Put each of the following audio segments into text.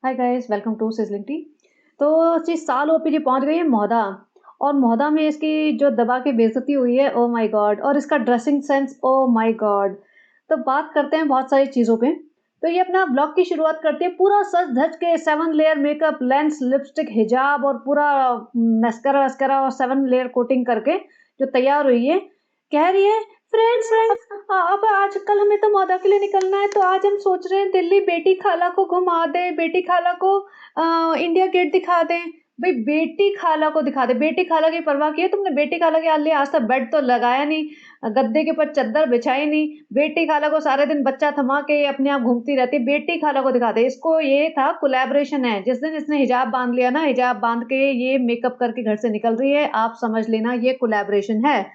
Hi guys, welcome to sizzling tea. तो जी साल ओपीडी पहुंच गई है महोदा। और महोदा में इसकी जो दबा के बेइज्जती हुई है, ओ माय गॉड। और इसका dressing sense, oh my God. तो बात करते हैं बहुत सारी चीज़ों पे। तो ये अपना ब्लॉग की शुरुआत करती है पूरा सज धज के 7 लेयर मेकअप, लेंस, लिपस्टिक, हिजाब और पूरा मस्करा वस्करा और 7 लेयर कोटिंग करके जो तैयार हुई है। कह रही है, फ्रेंड्स फ्रेंड्स, अब आजकल हमें तो मौदा के लिए निकलना है, तो आज हम सोच रहे हैं दिल्ली बेटी खाला को घुमा दें, बेटी खाला को इंडिया गेट दिखा दें। भाई बेटी खाला को दिखा दे, बेटी खाला की परवाह की है तुमने? बेटी खाला के लिए आज तक बेड तो लगाया नहीं, गद्दे के ऊपर चद्दर बिछाई नहीं। बेटी खाला को सारे दिन बच्चा थमा के अपने आप घूमती रहती है, बेटी खाला को दिखा दे। इसको ये था कोलैबोरेशन है, जिस दिन इसने हिजाब बांध लिया ना, हिजाब बांध के ये मेकअप करके घर से निकल रही है, आप समझ लेना ये कोलैबोरेशन है।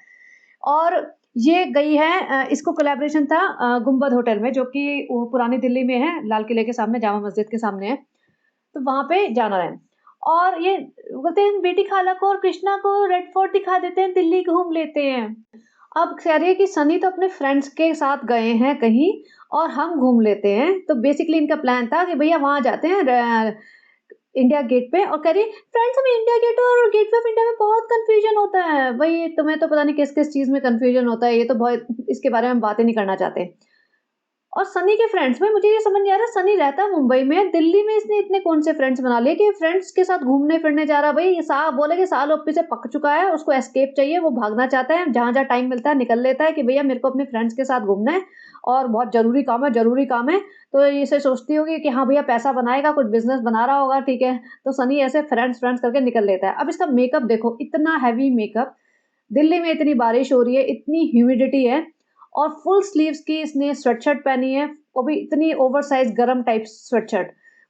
और ये गई है, इसको कोलैबोरेशन था गुंबद होटल में, जो कि वो पुरानी दिल्ली में है, लाल किले के सामने, जामा मस्जिद के सामने है। तो वहाँ पे जाना है। और ये बोलते हैं बेटी खाला को और कृष्णा को रेड फोर्ट दिखा देते हैं, दिल्ली घूम लेते हैं। अब कह रही है कि सनी तो अपने फ्रेंड्स के साथ गए हैं कहीं और हम घूम लेते हैं। तो बेसिकली इनका प्लान था कि भैया वहाँ जाते हैं इंडिया गेट पे। और कह रही फ्रेंड्स, हमें इंडिया गेट और गेटवे ऑफ इंडिया में बहुत कंफ्यूजन होता है। भाई तुम्हें तो पता नहीं किस किस चीज में कंफ्यूजन होता है, ये तो बहुत, इसके बारे में हम बातें नहीं करना चाहते। और सनी के फ्रेंड्स में मुझे ये समझ नहीं आ रहा, सनी रहता है मुंबई में, दिल्ली में इसने इतने कौन से फ्रेंड्स बना लिए कि फ्रेंड्स के साथ घूमने फिरने जा रहा है। भाई ये साहब बोले कि साल ओपी से पक चुका है, उसको एस्केप चाहिए, वो भागना चाहता है, जहां जहां टाइम मिलता है निकल लेता है कि भैया मेरे को अपने फ्रेंड्स के साथ घूमना है और बहुत जरूरी काम है, जरूरी काम है। तो इसे सोचती होगी कि हाँ भैया पैसा बनाएगा, कुछ बिजनेस बना रहा होगा, ठीक है। तो सनी ऐसे फ्रेंड्स फ्रेंड्स करके निकल लेता है। अब इसका मेकअप देखो, इतना हैवी मेकअप, दिल्ली में इतनी बारिश हो रही है, इतनी ह्यूमिडिटी है, और फुल स्लीव्स की इसने स्वेटशर्ट पहनी है, वो भी इतनी ओवरसाइज गरम टाइप स्वेटशर्ट।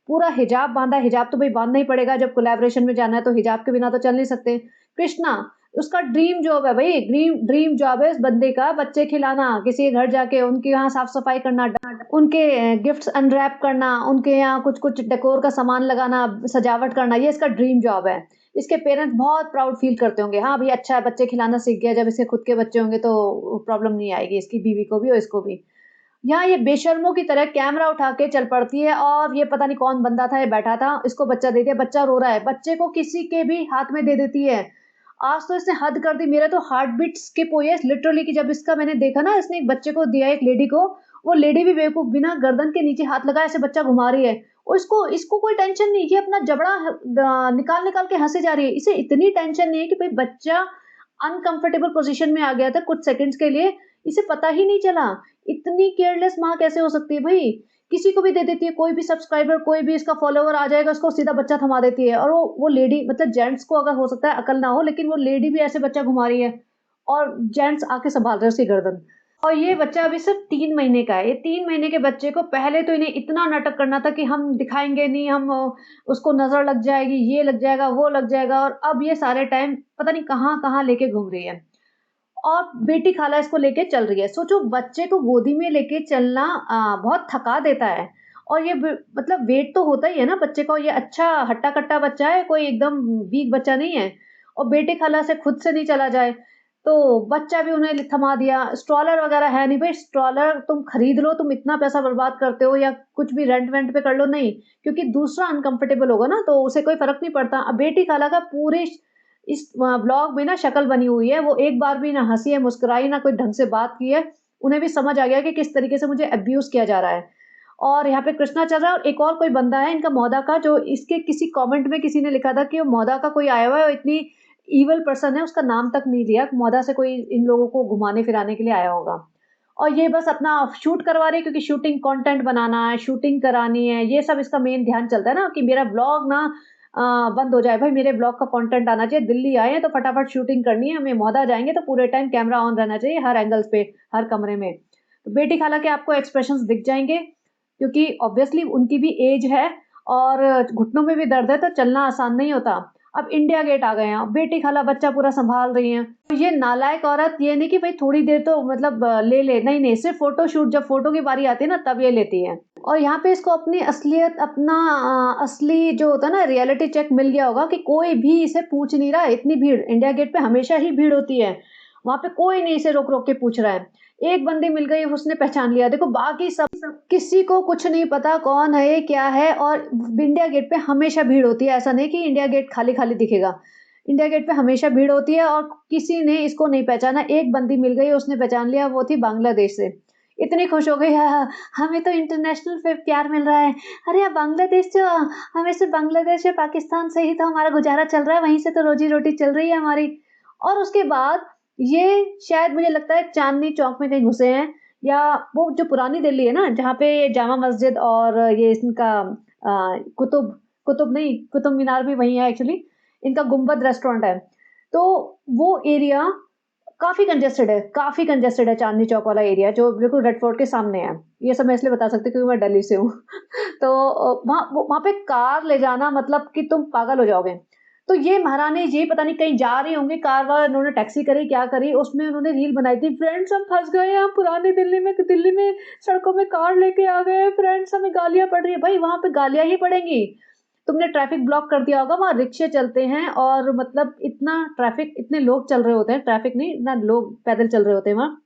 पूरा हिजाब बांधा, हिजाब तो भाई बांधना ही पड़ेगा, जब कोलैबोरेशन में जाना है तो हिजाब के बिना तो चल नहीं सकते। कृष्णा, उसका ड्रीम जॉब है भाई, ड्रीम ड्रीम जॉब है इस बंदे का, बच्चे खिलाना, किसी के घर जाके उनके यहाँ साफ सफाई करना, उनके गिफ्ट्स अनरैप करना, उनके यहाँ कुछ कुछ डेकोर का सामान लगाना, सजावट करना, ये इसका ड्रीम जॉब है। इसके पेरेंट्स बहुत प्राउड फील करते होंगे, हाँ भाई अच्छा है, बच्चे खिलाना सीख गया। जब इसके खुद के बच्चे होंगे तो प्रॉब्लम नहीं आएगी, इसकी बीवी को भी और इसको भी। यहाँ ये बेशर्मों की तरह कैमरा उठा के चल पड़ती है, और ये पता नहीं कौन बंदा था, ये बैठा था, इसको बच्चा दे दिया, बच्चा रो रहा है, बच्चे को किसी के भी हाथ में दे देती है। आज तो इसने हद कर दी, मेरा तो हार्ट बीट स्किप हुई है लिटरली, कि जब इसका मैंने देखा ना, इसने एक बच्चे को दिया एक लेडी को, वो लेडी भी बेवकूफ, बिना गर्दन के नीचे हाथ लगाए ऐसे बच्चा घुमा रही है। और इसको इसको कोई टेंशन नहीं, ये अपना जबड़ा निकाल निकाल के हंसे जा रही है। इसे इतनी टेंशन नहीं है कि भाई बच्चा अनकंफर्टेबल पोजीशन में आ गया था कुछ सेकंड्स के लिए, इसे पता ही नहीं चला। इतनी केयरलेस माँ कैसे हो सकती है भाई? किसी को भी दे देती है, कोई भी सब्सक्राइबर, कोई भी इसका फॉलोवर आ जाएगा, उसको सीधा बच्चा थमा देती है। और वो लेडी, मतलब जेंट्स को अगर हो सकता है अकल ना हो, लेकिन वो लेडी भी ऐसे बच्चा घुमा रही है, और जेंट्स आके संभाल रहे हैं उसकी गर्दन। और ये बच्चा अभी सिर्फ 3 महीने का है। ये 3 महीने के बच्चे को पहले तो इन्हें इतना नाटक करना था कि हम दिखाएंगे नहीं, हम उसको नजर लग जाएगी, ये लग जाएगा, वो लग जाएगा, और अब ये सारे टाइम पता नहीं कहाँ कहाँ लेके घूम रही है। और बेटी खाला इसको लेके चल रही है। सोचो बच्चे को गोदी में लेके चलना बहुत थका देता है। और ये मतलब वेट तो होता ही है ना बच्चे का, ये अच्छा हट्टा कट्टा बच्चा है, कोई एकदम वीक बच्चा नहीं है। और बेटी खाला से खुद से नहीं चला जाए, तो बच्चा भी उन्हें थमा दिया। स्ट्रॉलर वगैरह है नहीं भाई, स्ट्रॉलर तुम खरीद लो, तुम इतना पैसा बर्बाद करते हो, या कुछ भी रेंट वेंट पे कर लो, नहीं, क्योंकि दूसरा अनकंफर्टेबल होगा ना, तो उसे कोई फर्क नहीं पड़ता। अब बेटी खाला का पूरे इस ब्लॉग में ना शक्ल बनी हुई है, वो एक बार भी ना हंसी है, मुस्कुराई, ना कोई ढंग से बात की है। उन्हें भी समझ आ गया कि किस तरीके से मुझे अब्यूज किया जा रहा है। और यहाँ पे कृष्णा चल रहा है, और एक और कोई बंदा है इनका मौदा का, जो इसके किसी कमेंट में किसी ने लिखा था कि वो मौदा का कोई आया हुआ है, वो इतनी ईवल पर्सन है, उसका नाम तक नहीं लिया, मौदा से कोई इन लोगों को घुमाने फिराने के लिए आया होगा। और ये बस अपना शूट करवा रही है, क्योंकि शूटिंग कंटेंट बनाना है, शूटिंग करानी है, ये सब इसका मेन ध्यान चलता है ना, कि मेरा ब्लॉग ना बंद हो जाए। भाई मेरे ब्लॉग का कंटेंट आना चाहिए, दिल्ली आए हैं तो फटाफट शूटिंग करनी है, हमें मौदा जाएंगे तो पूरे टाइम कैमरा ऑन रहना चाहिए, हर एंगल्स पे, हर कमरे में। तो बेटी खाला के आपको एक्सप्रेशंस दिख जाएंगे, क्योंकि ऑब्वियसली उनकी भी एज है, और घुटनों में भी दर्द है, तो चलना आसान नहीं होता। अब इंडिया गेट आ गए हैं, बेटी खाला बच्चा पूरा संभाल रही हैं। तो ये नालायक औरत, ये नहीं कि भाई थोड़ी देर तो मतलब ले ले, नहीं नहीं, सिर्फ फोटो शूट, जब फोटो की बारी आती है ना तब ये लेती है। और यहाँ पे इसको अपनी असलियत, अपना असली जो होता है ना रियलिटी चेक मिल गया होगा, कि कोई भी इसे पूछ नहीं रहा। इतनी भीड़, इंडिया गेट पे हमेशा ही भीड़ होती है, वहाँ पे कोई नहीं इसे रोक-रोक के पूछ रहा है। एक बंदी मिल गई उसने पहचान लिया, देखो बाकी सब किसी को कुछ नहीं पता कौन है, ये क्या है। और इंडिया गेट पे हमेशा भीड़ होती है, ऐसा नहीं कि इंडिया गेट खाली-खाली दिखेगा। इंडिया गेट पे हमेशा भीड़ होती है और किसी ने इसको नहीं पहचाना। एक बंदी मिल गई, उसने पहचान लिया, वो थी बांग्लादेश से। इतनी खुश हो गई, "हाँ, हमें तो इंटरनेशनल पे प्यार मिल रहा है। अरे आप बांग्लादेश से हो? हमें सिर्फ़ बांग्लादेश या पाकिस्तान से ही तो हमारा गुज़ारा चल रहा है, वहीं से तो रोज़ी-रोटी चल रही है हमारी।" और उसके बाद ये शायद मुझे लगता है चांदनी चौक में कहीं घुसे हैं, या वो जो पुरानी दिल्ली है ना, जहाँ पे जामा मस्जिद और ये इनका कुतुब कुतुब नहीं, कुतुब मीनार भी वहीं है एक्चुअली। इनका गुंबद रेस्टोरेंट है। तो वो एरिया काफ़ी कंजेस्टेड है चांदनी चौक वाला एरिया जो बिल्कुल रेड फोर्ट के सामने है। ये सब मैं इसलिए बता सकती हूँ क्योंकि मैं दिल्ली से हूँ। तो वहाँ पे कार ले जाना मतलब कि तुम पागल हो जाओगे। तो ये महारानी जी पता नहीं कहीं जा रही होंगी, कार वाला इन्होंने टैक्सी करी, क्या करी, उसमें उन्होंने रील बनाई थी, फ्रेंड्स हम फँस गए हैं, हम पुरानी दिल्ली में सड़कों में कार लेके आ गए हैं, फ्रेंड्स हमें गालियाँ पड़ रही है। भाई वहाँ पे गालियाँ ही पड़ेंगी। तुमने ट्रैफिक ब्लॉक कर दिया होगा, वहाँ रिक्शे चलते हैं और मतलब इतना ट्रैफिक, इतने लोग चल रहे होते हैं, ट्रैफिक नहीं, इतना लोग पैदल चल रहे होते हैं वहाँ।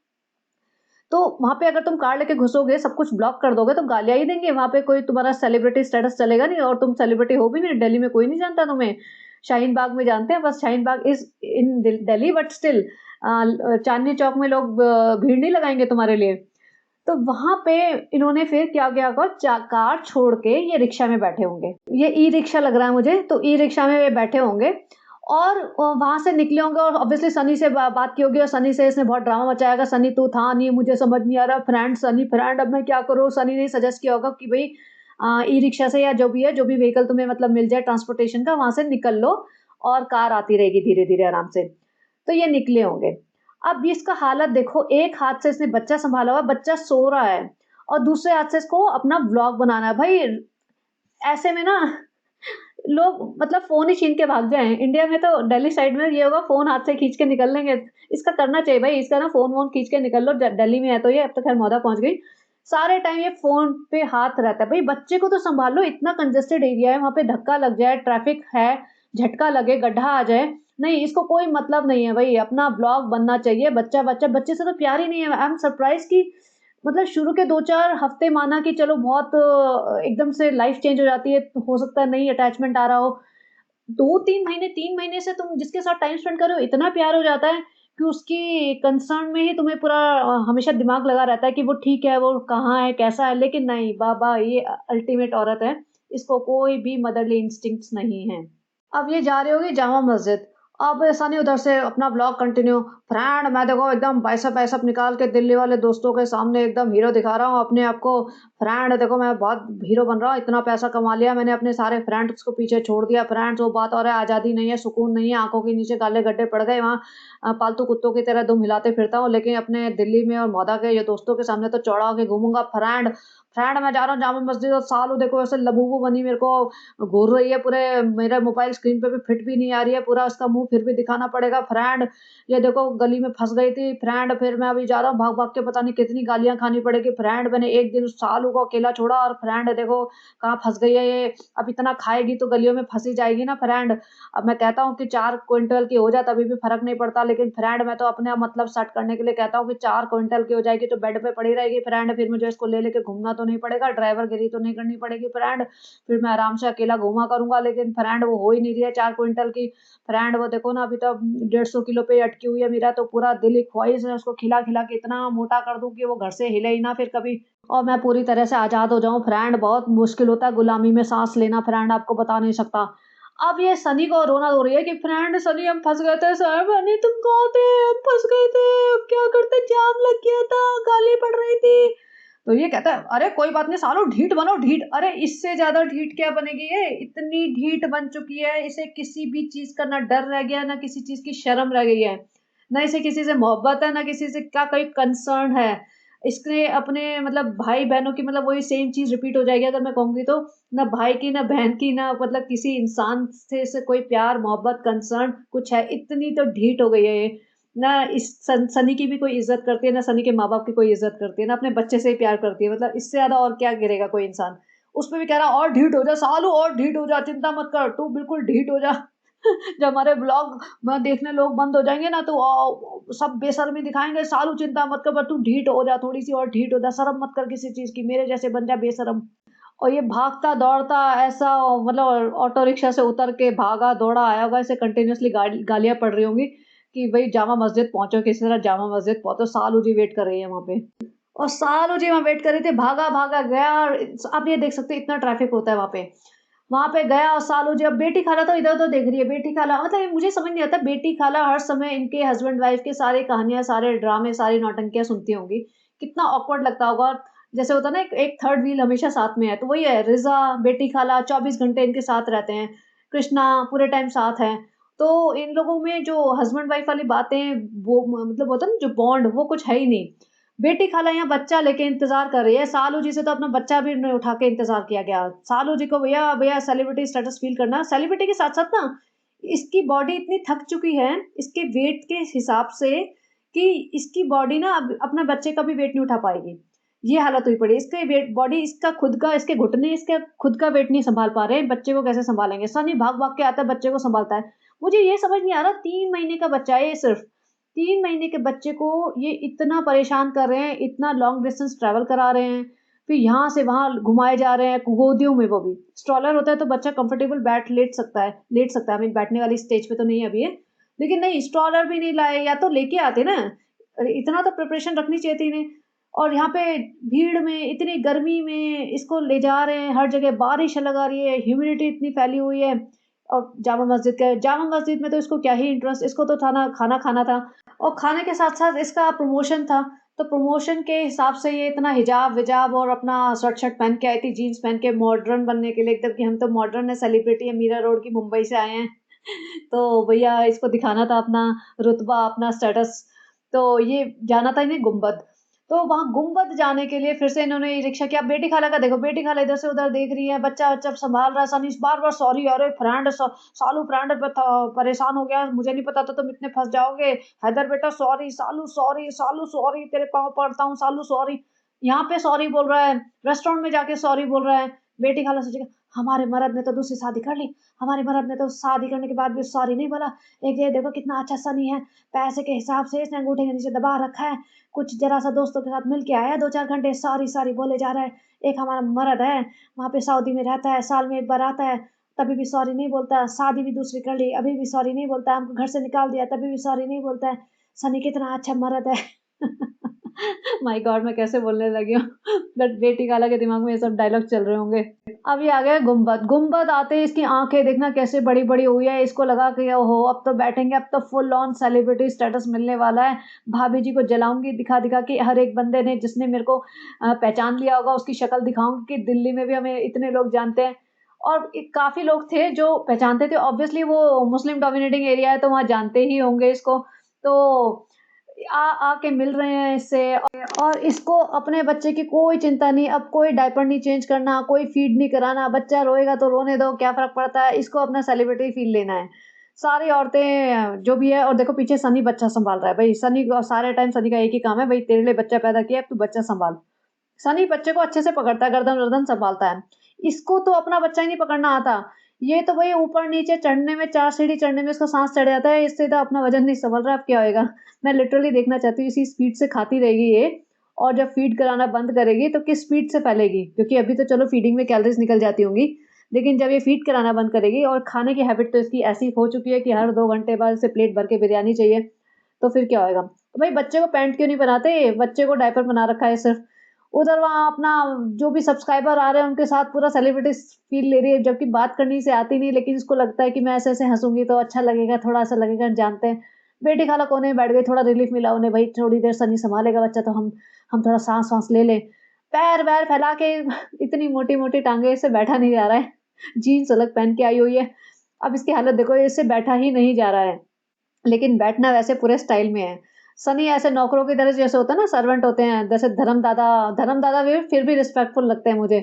तो वहाँ पे अगर तुम कार लेके घुसोगे, सब कुछ ब्लॉक कर दोगे तो गालियाँ ही देंगे, वहाँ पे कोई तुम्हारा सेलिब्रिटी स्टेटस चलेगा नहीं और तुम सेलिब्रिटी हो भी नहीं, दिल्ली में कोई नहीं जानता तुम्हें। शाहीन बाग में जानते हैं बस, Shaheen Bagh is in Delhi but still Chandni Chowk में लोग भीड़ नहीं लगाएँगे तुम्हारे लिए। तो वहाँ पे इन्होंने फिर क्या किया होगा, कार छोड़ के ये रिक्शा में बैठे होंगे। ये ई-रिक्शा लग रहा है मुझे, तो ई-रिक्शा में ये बैठे होंगे और वहाँ से निकले होंगे और ऑब्वियसली सनी से बात की होगी और सनी से इसने बहुत ड्रामा मचाया होगा, सनी तू था नहीं, मुझे समझ नहीं आ रहा, फ्रेंड सनी फ्रेंड अब मैं क्या करूँ? सनी ने सजेस्ट किया होगा कि भई ई-रिक्शा से या जो भी व्हीकल तुम्हें मतलब मिल जाए ट्रांसपोर्टेशन का, वहाँ से निकल लो और कार आती रहेगी धीरे-धीरे आराम से। तो ये निकले होंगे। अब इसका हालत देखो, एक हाथ से इसने बच्चा सँभाला हुआ है, बच्चा सो रहा है और दूसरे हाथ से इसको अपना व्लॉग बनाना है। भई ऐसे में ना लोग मतलब फ़ोन ही छीन के भाग जाएँ। इंडिया में तो दिल्ली साइड में ये होगा, फ़ोन हाथ से खींच के निकल लेंगे। इसका करना चाहिए भाई, इसका ना फ़ोन-वोन खींच के निकल लो। दिल्ली में है तो ये, अब तो ख़ैर मौदा पहुँच गई। सारे टाइम ये फ़ोन पे हाथ रहता है। भई बच्चे को तो सँभाल लो, इतना कंजेस्टेड एरिया है, वहाँ पे धक्का लग जाए, ट्रैफ़िक है, झटका लगे, गड्ढा आ जाए, नहीं इसको कोई मतलब नहीं है भई, अपना ब्लॉग बनना चाहिए। बच्चे से तो प्यार ही नहीं है। आई एम सरप्राइज़ कि मतलब शुरू के 2-4 हफ्ते माना कि चलो बहुत एकदम से लाइफ़ चेंज हो जाती है, तो हो सकता है नई अटैचमेंट आ रहा हो। 2-3 महीने, 3 महीने से तुम जिसके साथ टाइम स्पेंड कर रहे हो, इतना प्यार हो जाता है कि उसकी कंसर्न में ही तुम्हें पूरा हमेशा दिमाग लगा रहता है कि वो ठीक है, वो कहाँ है, कैसा है। लेकिन नहीं बाबा, ये अल्टीमेट औरत है, इसको कोई भी मदरली इंस्टिंक्ट्स नहीं है। अब ये जा रही होगी जामा मस्जिद। अब सनी उधर से अपना व्लॉग कंटिन्यू, फ्रेंड मैं देखो एकदम बाइसेप-वाइसेप निकाल के दिल्ली वाले दोस्तों के सामने एकदम हीरो दिखा रहा हूँ अपने आप को। फ्रेंड देखो मैं बहुत हीरो बन रहा हूँ, इतना पैसा कमा लिया मैंने, अपने सारे फ्रेंड्स को पीछे छोड़ दिया। फ्रेंड्स वो बात और है, आज़ादी नहीं है, सुकून नहीं है, आँखों के नीचे काले गड्ढे पड़ गए वहाँ। पालतू कुत्तों की तरह दुम हिलाते फिरता हूँ, लेकिन अपने दिल्ली में और मौदा के ये दोस्तों के सामने तो चौड़ा होके घूमूँगा। फ्रेंड फ्रेंड मैं जा रहा हूँ जामा मस्जिद और सालू देखो ऐसे लबूबू बनी मेरे को घूर रही है पूरे, मेरा मोबाइल स्क्रीन पे भी फिट भी नहीं आ रही है, पूरा उसका मुँह फिर भी दिखाना पड़ेगा। फ्रेंड ये देखो गली में फँस गई थी। फ्रेंड फिर मैं अभी जा रहा हूँ भाग-भाग के, पता नहीं कितनी गालियाँ खानी पड़ेगी। फ्रेंड मैंने एक दिन उस सालू को अकेला छोड़ा और फ्रेंड देखो कहाँ फँस गई है ये। अब इतना खाएगी तो गलियों में फँसी जाएगी ना फ्रेंड। अब मैं कहता हूँ कि 4 क्विंटल की हो जाए तभी भी फ़र्क नहीं पड़ता, लेकिन फ्रेंड मैं तो अपने मतलब सेट करने के लिए कहता हूँ कि 4 क्विंटल की हो जाएगी तो बेड पे पड़ी रहेगी फ्रेंड, फिर मुझे इसको ले लेके घूमना तो नहीं पड़ेगा, ड्राइवरगिरी तो नहीं करनी पड़ेगी फ्रेंड। फिर मैं आराम से अकेला घूमा करूँगा, लेकिन फ्रेंड वो हो ही नहीं रही है 4 क्विंटल की। फ्रेंड वो देखो ना अभी तो 150 किलो पे अटकी हुई है, मेरा तो पूरा दिल ही ख्वाहिश है उसको खिला-खिला के इतना मोटा कर दूँ कि वो घर से हिले ही ना फिर कभी और मैं पूरी तरह से आज़ाद हो जाऊँ। फ्रेंड बहुत मुश्किल होता है गुलामी में साँस लेना फ्रेंड, आपको बता नहीं सकता। अब ये सनी को रोना रो रही है कि फ्रेंड सनी हम फँस गए थे, सर सनी तुम कहाँ थे? हम फँस गए थे, अब क्या करते? जाम लग गया था, गाली पड़ रही थी। तो ये कहता है, "अरे कोई बात नहीं सालो ढीठ बनो ढीठ।" अरे इससे ज़्यादा ढीठ क्या बनेगी ये? इतनी ढीठ बन चुकी है, इसे किसी भी चीज़ का ना डर रह गया, ना किसी चीज़ की शर्म रह गई है। ना इसे किसी से मोहब्बत है, ना किसी से का कोई कंसर्न है। इसके अपने मतलब भाई-बहनों की मतलब वही सेम चीज़ रिपीट हो जाएगी अगर मैं कहूँगी तो। ना भाई की, ना बहन की, ना मतलब किसी इंसान से कोई प्यार, मोहब्बत, कंसर्न कुछ है। इतनी तो ढीठ हो गई है ये। ना इस सनी की भी कोई इज़्ज़त करती है, ना सनी के माँ-बाप की कोई इज़्ज़त करती है, ना अपने बच्चे से ही प्यार करती है। मतलब इससे ज़्यादा और क्या गिरेगा कोई इंसान। उसपे भी कह रहा और ढीठ हो जा सालू और ढीठ हो जा, चिंता मत कर, तू बिल्कुल ढीठ हो जा। जब हमारे ब्लॉग देखने लोग बंद हो जाएँगे ना, तो सब बेशर्मी दिखाएँगे, "सालू चिंता मत कर, बस तू ढीठ हो जा, थोड़ी-सी और ढीठ हो जा, शर्म मत कर किसी चीज़ की, मेरे जैसे बन जा बेशर्म।" और ये भागता-दौड़ता ऐसा, मतलब ऑटो रिक्शा से उतर के भागा-दौड़ा आया होगा, इसे कंटीन्यूअसली गालियाँ पड़ रही होंगी कि भई जामा मस्जिद पहुँचो, किसी तरह जामा मस्जिद पहुँचो, सालू जी वेट कर रही है वहाँ पे। और सालू जी वहाँ वेट कर रहे थे, भागा-भागा गया, और आप ये देख सकते हैं इतना ट्रैफ़िक होता है वहाँ पे। वहाँ पे गया और सालू जी, अब बेटी खाला तो इधर-उधर देख रही है, बेटी खाला, मतलब ये मुझे समझ नहीं आता, बेटी खाला हर समय इनके हस्बैंड-वाइफ की सारी कहानियाँ, सारे ड्रामे, सारी नौटंकियाँ सुनती होंगी। कितना ऑकवर्ड लगता होगा। जैसे होता है ना, एक एक थर्ड व्हील हमेशा साथ में है, तो वही है, रिज़ा, बेटी खाला 24 घंटे इनके साथ रहते हैं, कृष्णा पूरे टाइम साथ हैं। तो इन लोगों में जो हस्बैंड-वाइफ वाली बातें, वो मतलब होता है ना जो बॉन्ड, वो कुछ है ही नहीं। बेटी खाला यहाँ बच्चा लेके इंतज़ार कर रही है, सालू जी से तो अपना बच्चा भी नहीं उठा के इंतज़ार किया गया। सालू जी को भैया भैया सेलिब्रिटी स्टेटस फ़ील करना, सेलिब्रिटी के साथ-साथ ना इसकी बॉडी इतनी थक चुकी है, इसके वेट के हिसाब से, कि इसकी बॉडी ना अब अपने बच्चे का भी वेट नहीं उठा पाएगी। ये हालत हुई पड़ी है। इसके वेट बॉडी, इसका खुद का, इसके घुटने इसके खुद का वेट नहीं सँभाल पा रहे हैं, बच्चे को कैसे सँभालेंगे? सनी भाग-भाग के आता है, बच्चे को सँभालता है। मुझे ये समझ नहीं आ रहा, 3 महीने का बच्चा है ये सिर्फ़। 3 महीने के बच्चे को ये इतना परेशान कर रहे हैं, इतना लॉन्ग डिस्टेंस ट्रैवल करा रहे हैं, फिर यहाँ से वहाँ घुमाए जा रहे हैं, गोदियों में वो भी। स्ट्रॉलर होता है तो बच्चा कंफर्टेबल लेट सकता है, आई मीन बैठने वाली स्टेज पे तो नहीं है अभी ये। लेकिन नहीं, स्ट्रॉलर भी नहीं लाए, या तो लेके आते ना, इतना तो प्रिपरेशन रखनी चाहिए थी इन्हें। और यहाँ पे भीड़ में, इतनी गर्मी में इसको ले जा रहे हैं, हर जगह बारिश लगा रही है, ह्यूमिडिटी इतनी फैली हुई है। और जामा मस्जिद में तो इसको क्या ही इंटरेस्ट, इसको तो था ना खाना खाना था। और खाने के साथ-साथ इसका प्रमोशन था, तो प्रमोशन के हिसाब से ये इतना हिजाब-विजाब और अपना शर्ट-शर्ट पहन के आई थी, जीन्स पहन के मॉडर्न बनने के लिए एकदम, कि हम तो मॉडर्न है, सेलिब्रिटी है, मीरा रोड की मुंबई से आए हैं। तो भैया इसको दिखाना था अपना रुतबा, अपना स्टेटस। तो ये जाना था इन्हें गुम्बद। तो वहाँ गुम्बद जाने के लिए फिर से इन्होंने ई-रिक्शा किया। बेटी खाला का देखो, बेटी खाला इधर से उधर देख रही है, बच्चा-वच्चा सँभाल रहा है, सनीश बार-बार सॉरी, अरे फ्रेंड सालू फ्रेंड परेशान हो गया, मुझे नहीं पता था तुम इतने फँस जाओगे। हैदर बेटा सॉरी, सालू सॉरी, तेरे पाँव पड़ता हूँ, सालू सॉरी। यहाँ पे सॉरी बोल रहा है, रेस्टोरेंट में जाके सॉरी बोल रहा है। बेटी खाला सोचेगा, हमारे मर्द ने तो दूसरी शादी कर ली, हमारे मर्द ने तो शादी करने के बाद भी सॉरी नहीं बोला। एक ये देखो कितना अच्छा सनी है, पैसे के हिसाब से इसने अंगूठे के नीचे दबा रखा है। कुछ ज़रा-सा दोस्तों के साथ मिल के आया 2-4 घंटे, सॉरी बोले जा रहा है। एक हमारा मर्द है, वहाँ पे सऊदी में रहता है, साल में 1 बार आता है, तभी भी सॉरी नहीं बोलता। शादी भी दूसरी कर ली, अभी भी सॉरी नहीं बोलता। हमको घर से निकाल दिया, तभी भी सॉरी नहीं बोलता है। सनी कितना अच्छा मर्द है। My God! मैं कैसे बोलने लगी हूँ। बट बेटी खाला के दिमाग में ये सब डायलॉग चल रहे होंगे। अब ये आ गया गुम्बद। गुम्बद आते ही इसकी आँखें देखना कैसे बड़ी-बड़ी हुई है। इसको लगा कि ओहो! अब तो बैठेंगे, अब तो फुल ऑन सेलिब्रिटी स्टेटस मिलने वाला है। भाभी जी को जलाऊँगी दिखा-दिखा के, हर एक बंदे ने जिसने मेरे को पहचान लिया होगा उसकी शक्ल दिखाऊँगी कि दिल्ली में भी हमें इतने लोग जानते हैं। और काफ़ी लोग थे जो पहचानते थे, ऑब्वियसली वो मुस्लिम डोमिनेटिंग एरिया है तो वहाँ जानते ही होंगे इसको। तो आके मिल रहे हैं इससे, और इसको अपने बच्चे की कोई चिंता नहीं, अब कोई डायपर नहीं चेंज करना, कोई फीड नहीं कराना, बच्चा रोएगा तो रोने दो, क्या फ़र्क पड़ता है, इसको अपना सेलिब्रिटी फ़ील लेना है। सारी औरतें जो भी है, और देखो पीछे सनी बच्चा सँभाल रहा है, भई सनी को सारे टाइम सनी का एक ही काम है, भई तेरे लिए बच्चा पैदा किया है, अब तू बच्चा सँभाल। सनी बच्चे को अच्छे से पकड़ता है, गर्दन-वर्दन सँभालता है। इसको तो अपना बच्चा ही नहीं पकड़ना आता। ये तो भई ऊपर-नीचे चढ़ने में, 4 सीढ़ी चढ़ने में इसको साँस चढ़ जाता है, इससे तो अपना वज़न नहीं सँभल रहा है, अब क्या होएगा? मैं लिटरली देखना चाहती हूँ इसी स्पीड से खाती रहेगी ये, और जब फ़ीड कराना बंद करेगी तो किस स्पीड से फैलेगी? क्योंकि अभी तो चलो फ़ीडिंग में कैलोरीज़ निकल जाती होंगी, लेकिन जब ये फ़ीड कराना बंद करेगी, और खाने की हैबिट तो इसकी ऐसी हो चुकी है कि हर 2 घंटे बाद इसे प्लेट भर के बिरयानी चाहिए, तो फिर क्या होएगा? तो भई बच्चे को पैंट क्यों नहीं पहनाते? बच्चे को डायपर बना रखा है सिर्फ़। उधर वहाँ अपना जो भी सब्सक्राइबर आ रहे हैं उनके साथ पूरा सेलिब्रिटी फ़ील ले रही है, जबकि बात करनी इसे आती नहीं, लेकिन इसको लगता है कि मैं ऐसे-ऐसे हँसूँगी तो अच्छा लगेगा, थोड़ा ऐसा लगेगा, जानते हैं। बेटी खाला कोने में बैठ गई, थोड़ा रिलीफ़ मिला उन्हें, भई थोड़ी देर सनी सँभालेगा बच्चा तो हम थोड़ा साँस-वाँस ले लें। पैर-वैर फैला के इतनी मोटी-मोटी टाँगें, इससे बैठा नहीं जा रहा है। जीन्स अलग पहन के आई हुई है। अब इसकी हालत देखो, इससे बैठा ही नहीं जा रहा है। लेकिन बैठना वैसे पूरे स्टाइल में है। सनी ऐसे नौकरों की तरह, जैसे होता है ना सर्वेंट होते हैं, जैसे धर्मदादा भी फिर भी रिस्पेक्टफुल लगते हैं मुझे,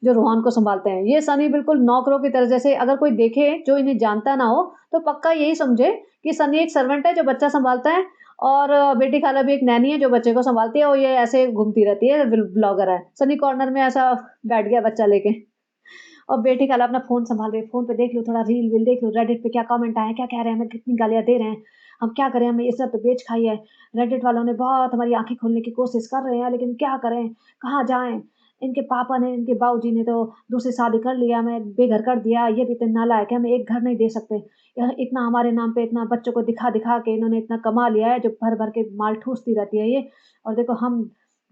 जो रोहन को सँभालते हैं। ये सनी बिल्कुल नौकरों की तरह, जैसे अगर कोई देखे जो इन्हें जानता ना हो, तो पक्का यही समझे कि सनी एक सर्वेंट है जो बच्चा सँभालता है, और बेटी खाला भी एक नैनी है जो बच्चे को सँभालती है, और ये ऐसे घूमती रहती है, ब्लॉगर है। सनी कॉर्नर में ऐसा बैठ गया बच्चा लेके। और बेटी खाला अपना फ़ोन सँभाल रही है, फ़ोन पे देख लो थोड़ा रील-वील देख लो, रेडिट पे क्या कमेंट आए हैं, क्या कह रहे हैं, हमें कितनी गालियाँ दे रहे हैं, हम क्या करें, हमें इज़्ज़त तो बेच खाई है। रेडिट वालों ने बहुत हमारी आँखें खोलने की कोशिश कर रहे हैं, लेकिन क्या करें, कहाँ जाएँ? इनके पापा ने, इनके बाबूजी ने तो दूसरी शादी कर लिया, हमें बेघर कर दिया, ये भी इतने नालायक हैं, हमें एक घर नहीं दे सकते। इतना हमारे नाम पे इतना बच्चों को दिखा-दिखा के इन्होंने इतना कमा लिया है, जो भर-भर के माल ठूँसती रहती है ये। और देखो हम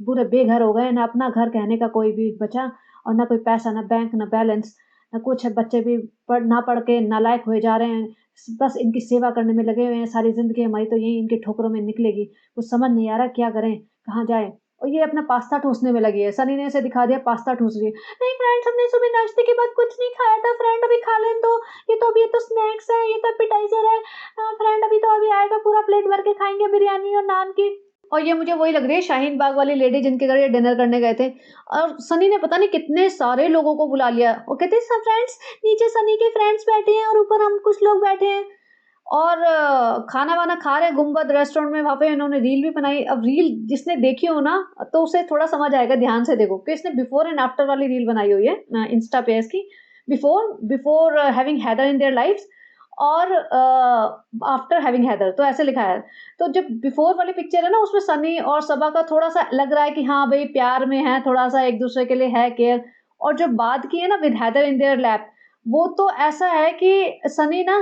पूरे बेघर हो गए, ना अपना घर कहने का कोई भी बचा और ना कोई पैसा, ना बैंक, ना बैलेंस, ना कुछ है। बच्चे भी पढ़ के नालायक हुए जा रहे हैं। बस इनकी सेवा करने में लगे हुए हैं, सारी ज़िंदगी हमारी तो यही इनकी ठोकरों में निकलेगी। कुछ समझ नहीं आ रहा क्या करें, कहाँ जाएँ? और ये अपना पास्ता ठूँसने में लगी है। सनी ने इसे दिखा दिया पास्ता ठूँस रही है। नहीं फ्रेंड्स, हमने सुबह नाश्ते के बाद कुछ नहीं खाया था फ्रेंड, अभी खा लें तो। ये तो स्नैक्स है, ये तो एपेटाइज़र है। फ्रेंड अभी आएगा, पूरा प्लेट भर के खाएँगे बिरयानी और नान की। और ये मुझे वही लग रही है शाहीन बाग वाली लेडी जिनके घर ये डिनर करने गए थे। और सनी ने पता नहीं कितने सारे लोगों को बुला लिया और कहते हैं सब फ्रेंड्स, नीचे सनी के फ्रेंड्स बैठे हैं और ऊपर हम कुछ लोग बैठे हैं। और खाना-वाना खा रहे हैं गुम्बद रेस्टोरेंट में, वहाँ पे इन्होंने रील भी बनाई। अब रील जिसने देखी हो ना, तो उसे थोड़ा समझ आएगा, ध्यान से देखो कि इसने बिफोर एंड आफ्टर वाली रील बनाई हुई है इंस्टा पे है इसकी। Before before having Haider in their lives और आफ्टर हैविंग हैदर, तो ऐसे लिखा है। तो जब बिफोर वाली पिक्चर है ना, उसमें सनी और सबा का थोड़ा-सा लग रहा है कि हाँ भई प्यार में हैं, थोड़ा-सा एक-दूसरे के लिए है केयर। और जो बाद की है ना with Haider in their lap, वो तो ऐसा है कि सनी ना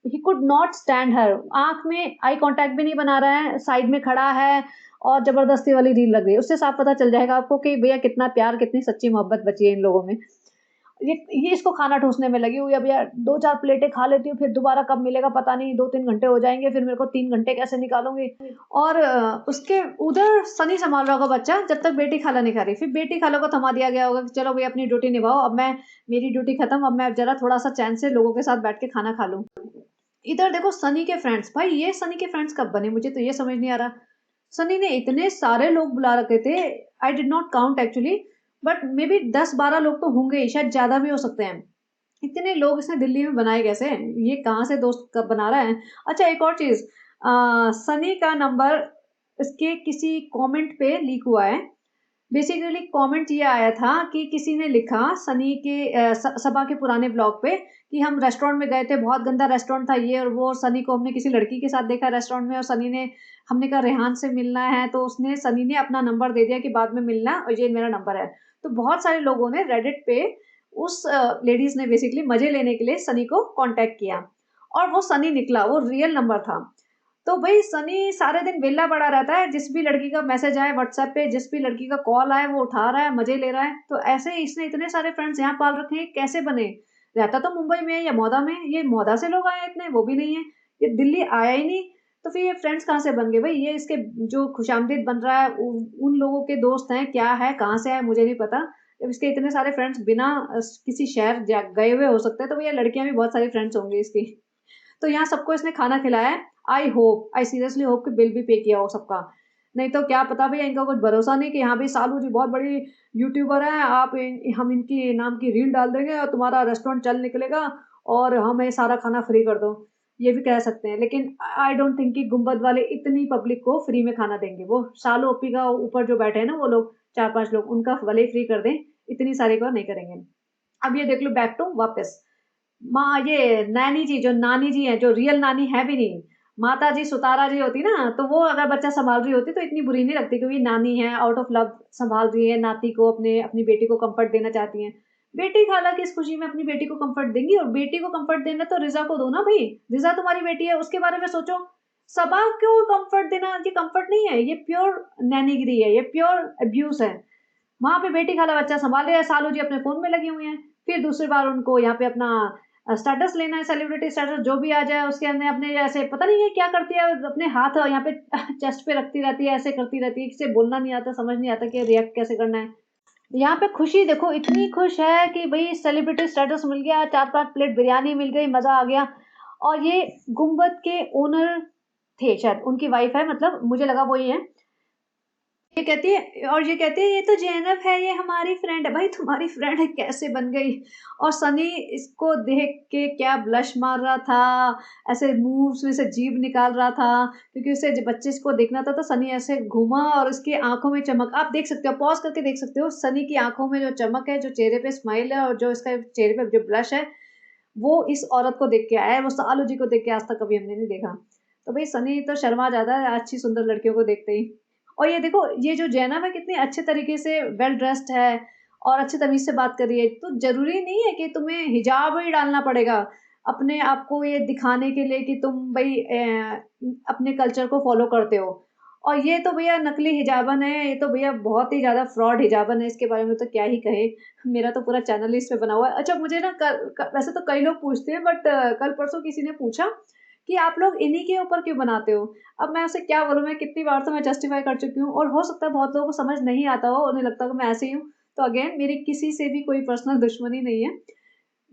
he could not stand her. आँख में आई कॉन्टैक्ट भी नहीं बना रहा है, साइड में खड़ा है और ज़बरदस्ती वाली रील लग रही है। उससे साफ पता चल जाएगा आपको कि भैया कितना प्यार, कितनी सच्ची मोहब्बत बची है इन लोगों में। ये इसको खाना ठूँसने में लगी हुई है, भैया 2-4 प्लेटें खा लेती हूँ, फिर दोबारा कब मिलेगा पता नहीं, 2-3 घंटे हो जाएँगे, फिर मेरे को 3 घंटे कैसे निकालूँगी? और उसके उधर सनी सँभाल रहा होगा बच्चा, जब तक बेटी खाला नहीं खा रही। फिर बेटी खाला को थमा दिया गया होगा कि चलो भई अपनी ड्यूटी निभाओ, अब मैं मेरी ड्यूटी खत्म, अब मैं ज़रा थोड़ा-सा चैन से लोगों के साथ बैठ के खाना खा लूँ। इधर देखो सनी के फ्रेंड्स, भाई ये सनी के फ्रेंड्स कब बने? मुझे तो ये समझ नहीं आ रहा। सनी ने इतने सारे लोग बुला रखे थे, I did not count actually, but may be 10-12 लोग तो होंगे ही, शायद ज़्यादा भी हो सकते हैं। इतने लोग इसने दिल्ली में बनाए कैसे? ये कहाँ से दोस्त कब बना रहा है? अच्छा एक और चीज़, सनी का नंबर इसके किसी कमेंट पे लीक हुआ है। बेसिकली कमेंट ये आया था कि किसी ने लिखा सनी के सबा के पुराने ब्लॉग पे कि हम रेस्टोरेंट में गए थे, बहुत गंदा रेस्टोरेंट था ये और वो, और सनी को हमने किसी लड़की के साथ देखा रेस्टोरेंट में और सनी ने, हमने कहा रेहान से मिलना है तो उसने, सनी ने अपना नंबर दे दिया कि बाद में मिलना और ये मेरा नंबर है। तो बहुत सारे लोगों ने रेडिट पे उस लेडीज़ ने बेसिकली मज़े लेने के लिए सनी को कॉन्टैक्ट किया और वो सनी निकला, वो रियल नंबर था। तो भई सनी सारे दिन वेला पड़ा रहता है, जिस भी लड़की का मैसेज आए व्हाट्सएप पे, जिस भी लड़की का कॉल आए वो उठा रहा है, मज़े ले रहा है। तो ऐसे ही इसने इतने सारे फ्रेंड्स यहाँ पाल रखे हैं, कैसे बने? रहता तो मुंबई में है या मौदा में, ये मौदा से लोग आए हैं इतने, वो भी नहीं है। ये दिल्ली आया ही नहीं, तो फिर ये फ्रेंड्स कहाँ से बन गए भई? ये इसके जो खुशामदीद बन रहा है उ उन लोगों के दोस्त हैं, क्या है, कहाँ से आए मुझे नहीं पता। जब इसके इतने सारे फ्रेंड्स बिना किसी शहर जा गए हुए हो सकते हैं, तो भैया लड़कियाँ भी बहुत सारी फ्रेंड्स होंगी इसकी। तो यहाँ सबको इसने खाना खिलाया है। आई सीरियसली होप कि बिल भी पे किया हो सबका। नहीं तो क्या पता भैया, इनका कुछ भरोसा नहीं कि हाँ भई सालू जी बहुत बड़ी यूट्यूबर हैं, हम इनकी नाम की रील डाल देंगे और तुम्हारा रेस्टोरेंट चल निकलेगा और हमें सारा खाना फ्री कर दो। ये भी कह सकते हैं, लेकिन आई डोंट थिंक कि गुंबद वाले इतनी पब्लिक को फ्री में खाना देंगे। वो शालू ओप्पी का ऊपर जो बैठे हैं ना वो लोग, 4-5 लोग, उनका भले ही फ्री कर दें, इतनी सारे को नहीं करेंगे। अब ये देख लो बैक टू वापस। ये नैनी जी, जो नानी जी हैं, जो रियल नानी है भी नहीं, माता जी सुतारा जी होती ना, तो वो अगर बच्चा सँभाल रही होती तो इतनी बुरी नहीं लगती, क्योंकि नानी है, आउट ऑफ लव सँभाल रही है नाती को, अपनी बेटी को कम्फर्ट देना चाहती हैं। बेटी खाला की इस खुशी में अपनी बेटी को कम्फर्ट देंगी, और बेटी को कम्फर्ट देना तो रिज़ा को दो ना भई, रिज़ा तुम्हारी बेटी है, उसके बारे में सोचो। सबा को कम्फर्ट देना ये कम्फर्ट नहीं है, ये प्योर नैनीगिरी है, ये प्योर अब्यूज़ है। वहाँ पे बेटी खाला बच्चा सँभाल रहे हैं, सालू जी अपने फ़ोन में लगी हुई हैं। फिर दूसरी बार उनको यहाँ पे अपना स्टेटस लेना है, सेलिब्रिटी स्टेटस जो भी आ जाए उसके अंदर अपने, ऐसे पता नहीं ये क्या करती है, अपने हाथ यहाँ पे चेस्ट पे रखती रहती है, ऐसे करती रहती है, किसे बोलना नहीं आता, समझ नहीं आता कि रिएक्ट कैसे करना है। यहाँ पे खुशी देखो, इतनी खुश है कि भई सेलिब्रिटी स्टेटस मिल गया, 4-5 प्लेट बिरयानी मिल गई, मज़ा आ गया। और ये गुंबद के ओनर थे शायद, उनकी वाइफ़ है, मतलब मुझे लगा वो ही हैं। ये कहती है ये तो ज़ैनब है, ये हमारी फ्रेंड है। भाई तुम्हारी फ्रेंड है कैसे बन गई? और सनी इसको देख के क्या ब्लश मार रहा था, ऐसे मूव्स में से जीभ निकाल रहा था, क्योंकि उसे जब बच्चे को देखना था तो सनी ऐसे घूमा और उसकी आँखों में चमक, आप देख सकते हो, पॉज़ करके देख सकते हो, सनी की आँखों में जो चमक है, जो चेहरे पे स्माइल है और जो इसका चेहरे पे जो ब्लश है, वो इस औरत को देख के आया है, वो सालू जी को देख के आज तक कभी हमने नहीं देखा। तो भई सनी तो शर्मा जाता है अच्छी सुंदर लड़कियों को देखते ही। और ये देखो, ये जो ज़ैनब है कितने अच्छे तरीके से वेल ड्रेस्ड है और अच्छे तमीज़ से बात कर रही है। तो ज़रूरी नहीं है कि तुम्हें हिजाब ही डालना पड़ेगा, अपने आप को ये दिखाने के लिए कि तुम भई अपने कल्चर को फ़ॉलो करते हो। और ये तो भैया नकली हिजाबन है, ये तो भैया बहुत ही ज़्यादा फ्रॉड हिजाबन है, इसके बारे में तो क्या ही कहें। मेरा तो पूरा चैनल ही इस पे बना हुआ है। अच्छा मुझे ना कल क वैसे तो कई लोग पूछते हैं, बट कल-परसों किसी ने पूछा कि आप लोग इन्हीं के ऊपर क्यों बनाते हो? अब मैं उसे क्या बोलूँ, मैं कितनी बार तो मैं जस्टिफ़ाई कर चुकी हूँ और हो सकता है बहुत लोगों को समझ नहीं आता हो, उन्हें लगता हो कि मैं ऐसे ही हूँ। तो अगेन मेरी किसी से भी कोई पर्सनल दुश्मनी नहीं है।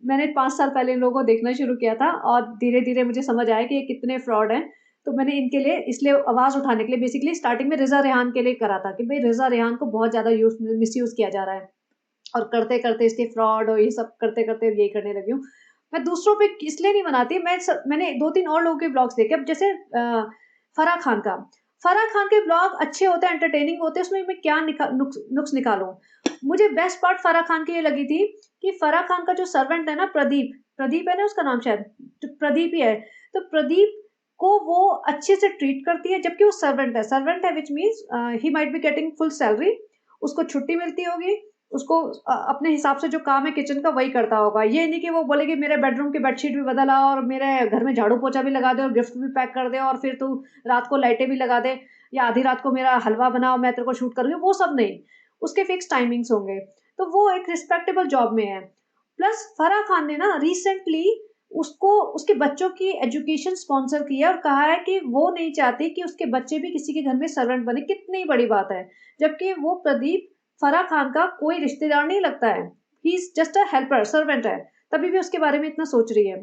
मैंने 5 साल पहले इन लोगों को देखना शुरू किया था और धीरे-धीरे मुझे समझ आया कि ये कितने फ्रॉड हैं। तो मैंने इनके लिए इसलिए आवाज़ उठाने के लिए बेसिकली स्टार्टिंग में रिज़ा रेहान के लिए करा था कि भई रिज़ा रेहान को बहुत ज़्यादा मिसयूज़ किया जा रहा है। और करते-करते इसके फ्रॉड और ये सब करते-करते यही करने लगी हूँ। मैं दूसरों पे इसलिए नहीं बनाती, मैंने 2-3 और लोगों के ब्लॉग्स देखे। अब जैसे फराह खान का। फराह खान के ब्लॉग अच्छे होते हैं, एंटरटेनिंग होते हैं, उसमें मैं क्या नुक्स नुक्स निकालूँ? मुझे बेस्ट पार्ट फराह खान की ये लगी थी कि फराह खान का जो सर्वेंट है ना प्रदीप, प्रदीप है ना उसका नाम शायद? तो प्रदीप ही है। तो प्रदीप को वो अच्छे से ट्रीट करती है जबकि वो सर्वेंट है which means he might be getting full salary, उसको छुट्टी मिलती होगी, उसको अपने हिसाब से जो काम है किचन का वही करता होगा। ये नहीं कि वो बोलेगी मेरे बेडरूम की बेडशीट भी बदल आ और मेरे घर में झाड़ू-पोछा भी लगा दे और गिफ्ट भी पैक कर दे और फिर तू रात को लाइटें भी लगा दे या आधी रात को मेरा हलवा बना और मैं तेरे को शूट करूँगी, वो सब नहीं। उसके फिक्स टाइमिंग्स होंगे। तो वो एक रिस्पेक्टेबल जॉब में है। प्लस फराह खान ने ना रिसेंटली उसको उसके बच्चों की एजुकेशन स्पॉन्सर की है और कहा है कि वो नहीं चाहती कि उसके बच्चे भी किसी के घर में सर्वेंट बने। कितनी बड़ी बात है। जबकि वो प्रदीप फराह खान का कोई रिश्तेदार नहीं लगता है। He is just a helper, servant है। तभी भी उसके बारे में इतना सोच रही है।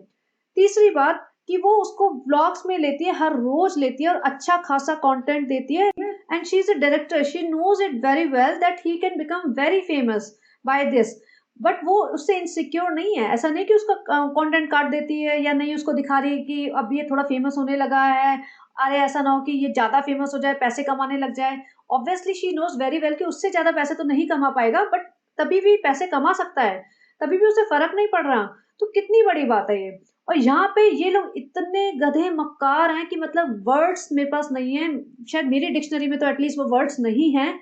तीसरी बात कि वो उसको व्लॉग्स में लेती है, हर रोज़ लेती है और अच्छा खासा कंटेंट देती है and she is a director. She knows it very well that he can become very famous by this. But वो उससे इनसिक्योर नहीं है। ऐसा नहीं कि उसका कंटेंट काट देती है या नहीं उसको दिखा रही है कि अब ये थोड़ा फेमस होने लगा है। अरे ऐसा ना हो कि ये ज़्यादा फेमस हो जाए, पैसे कमाने लग जाए। Obviously she knows very well कि उससे ज़्यादा पैसे तो नहीं कमा पाएगा, बट तभी भी पैसे कमा सकता है। तभी भी उसे फ़र्क नहीं पड़ रहा। तो कितनी बड़ी बात है ये। और यहाँ पे ये लोग इतने गधे मक्कार हैं कि मतलब वर्ड्स मेरे पास नहीं है। शायद मेरी डिक्शनरी में तो एटलीस्ट वो वर्ड्स नहीं हैं,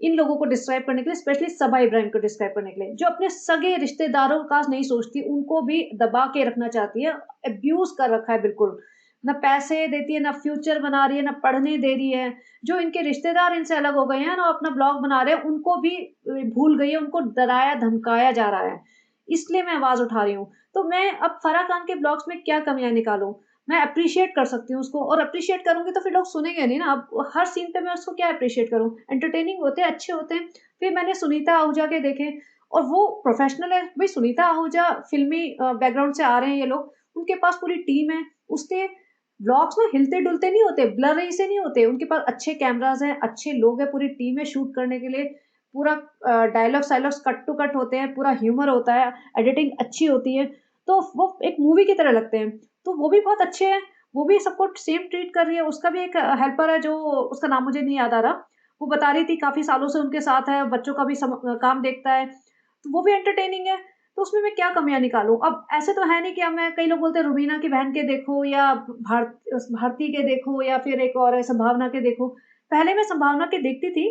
इन लोगों को डिस्क्राइब करने के लिए, स्पेशली सबा इब्राहिम को डिस्क्राइब करने के लिए, जो अपने सगे रिश्तेदारों का नहीं सोचती, उनको भी दबा के रखना चाहती है, अब्यूज़ कर रखा है बिल्कुल। ना पैसे देती है, ना फ्यूचर बना रही है, ना पढ़ने दे रही है। जो इनके रिश्तेदार इनसे अलग हो गए हैं ना, अपना ब्लॉग बना रहे हैं, उनको भी भूल गई है, उनको डराया-धमकाया जा रहा है। इसलिए मैं आवाज़ उठा रही हूँ। तो मैं अब फराह खान के ब्लॉग्स में क्या कमियाँ निकालूँ? मैं एप्रिशिएट कर सकती हूँ उसको और एप्रिशिएट करूँगी तो फिर लोग सुनेंगे नहीं ना। अब हर सीन पे मैं उसको क्या एप्रिशिएट करूँ? एंटरटेनिंग होते हैं, अच्छे होते हैं। फिर मैंने सुनीता आहूजा के देखे और वो प्रोफ़ेशनल है। भई सुनीता आहूजा फ़िल्मी बैकग्राउंड से आ रहे हैं ये लोग, उनके पास पूरी टीम है। उसके व्लॉग्स ना हिलते-डुलते नहीं होते, ब्लरी से नहीं होते। उनके पास अच्छे कैमराज़ हैं, अच्छे लोग हैं, पूरी टीम है शूट करने के लिए। पूरा डायलॉग्स कट टू कट होते हैं, पूरा ह्यूमर होता है, एडिटिंग अच्छी होती है। तो वो एक मूवी की तरह लगते हैं। तो वो भी बहुत अच्छे हैं, वो भी सबको सेम ट्रीट कर रही है। उसका भी एक हेल्पर है जो उसका नाम मुझे नहीं याद आ रहा। वो बता रही थी काफ़ी सालों से उनके साथ है, बच्चों का भी काम देखता है। तो वो भी एंटरटेनिंग है। तो उसमें मैं क्या कमियाँ निकालूँ? अब ऐसे तो है नहीं कि अब मैं कई लोग बोलते हैं रुबीना की बहन के देखो या भारती के देखो या फिर एक और है संभावना के देखो। पहले मैं संभावना के देखती थी,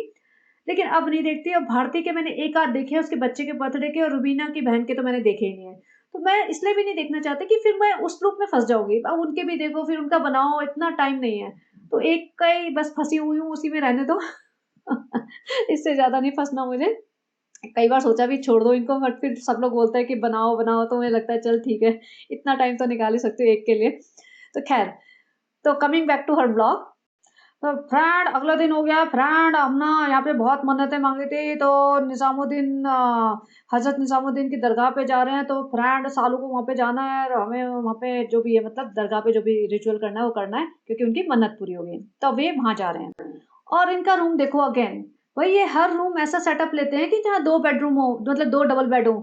लेकिन अब नहीं देखती। अब भारती के मैंने एक आध देखे हैं, उसके बच्चे के बर्थडे के, और रुबीना की बहन के तो मैंने देखे ही नहीं है। तो मैं इसलिए भी नहीं देखना चाहती कि फिर मैं उस लूप में फँस जाऊँगी। अब उनके भी देखो, फिर उनका बनाओ, इतना टाइम नहीं है। तो एक का ही बस फँसी हुई हूँ, उसी में रहने दो। इससे ज़्यादा नहीं फँसना मुझे। कई बार सोचा भी छोड़ दो इनको, बट फिर सब लोग बोलते हैं कि बनाओ, बनाओ, तो मुझे लगता है चल ठीक है, इतना टाइम तो निकाल ही सकती हूँ एक के लिए। तो ख़ैर, तो coming back to her blog. तो फ्रेंड अगला दिन हो गया, फ्रेंड हम ना यहाँ पे बहुत मन्नतें मांगी थी, तो निज़ामुद्दीन हज़रत निज़ामुद्दीन की दरगाह पे जा रहे हैं, तो फ्रेंड सालू को वहाँ पे जाना है और हमें वहाँ पे जो भी है, मतलब दरगाह पे जो भी रिचुअल करना है वो करना है, क्योंकि उनकी मन्नत पूरी हो गई। तो वे वहाँ जा रहे हैं और इनका रूम देखो अगेन, भाई ये हर रूम ऐसा सेटअप लेते हैं कि जहाँ 2 बेडरूम हो, मतलब 2 डबल बेड हो।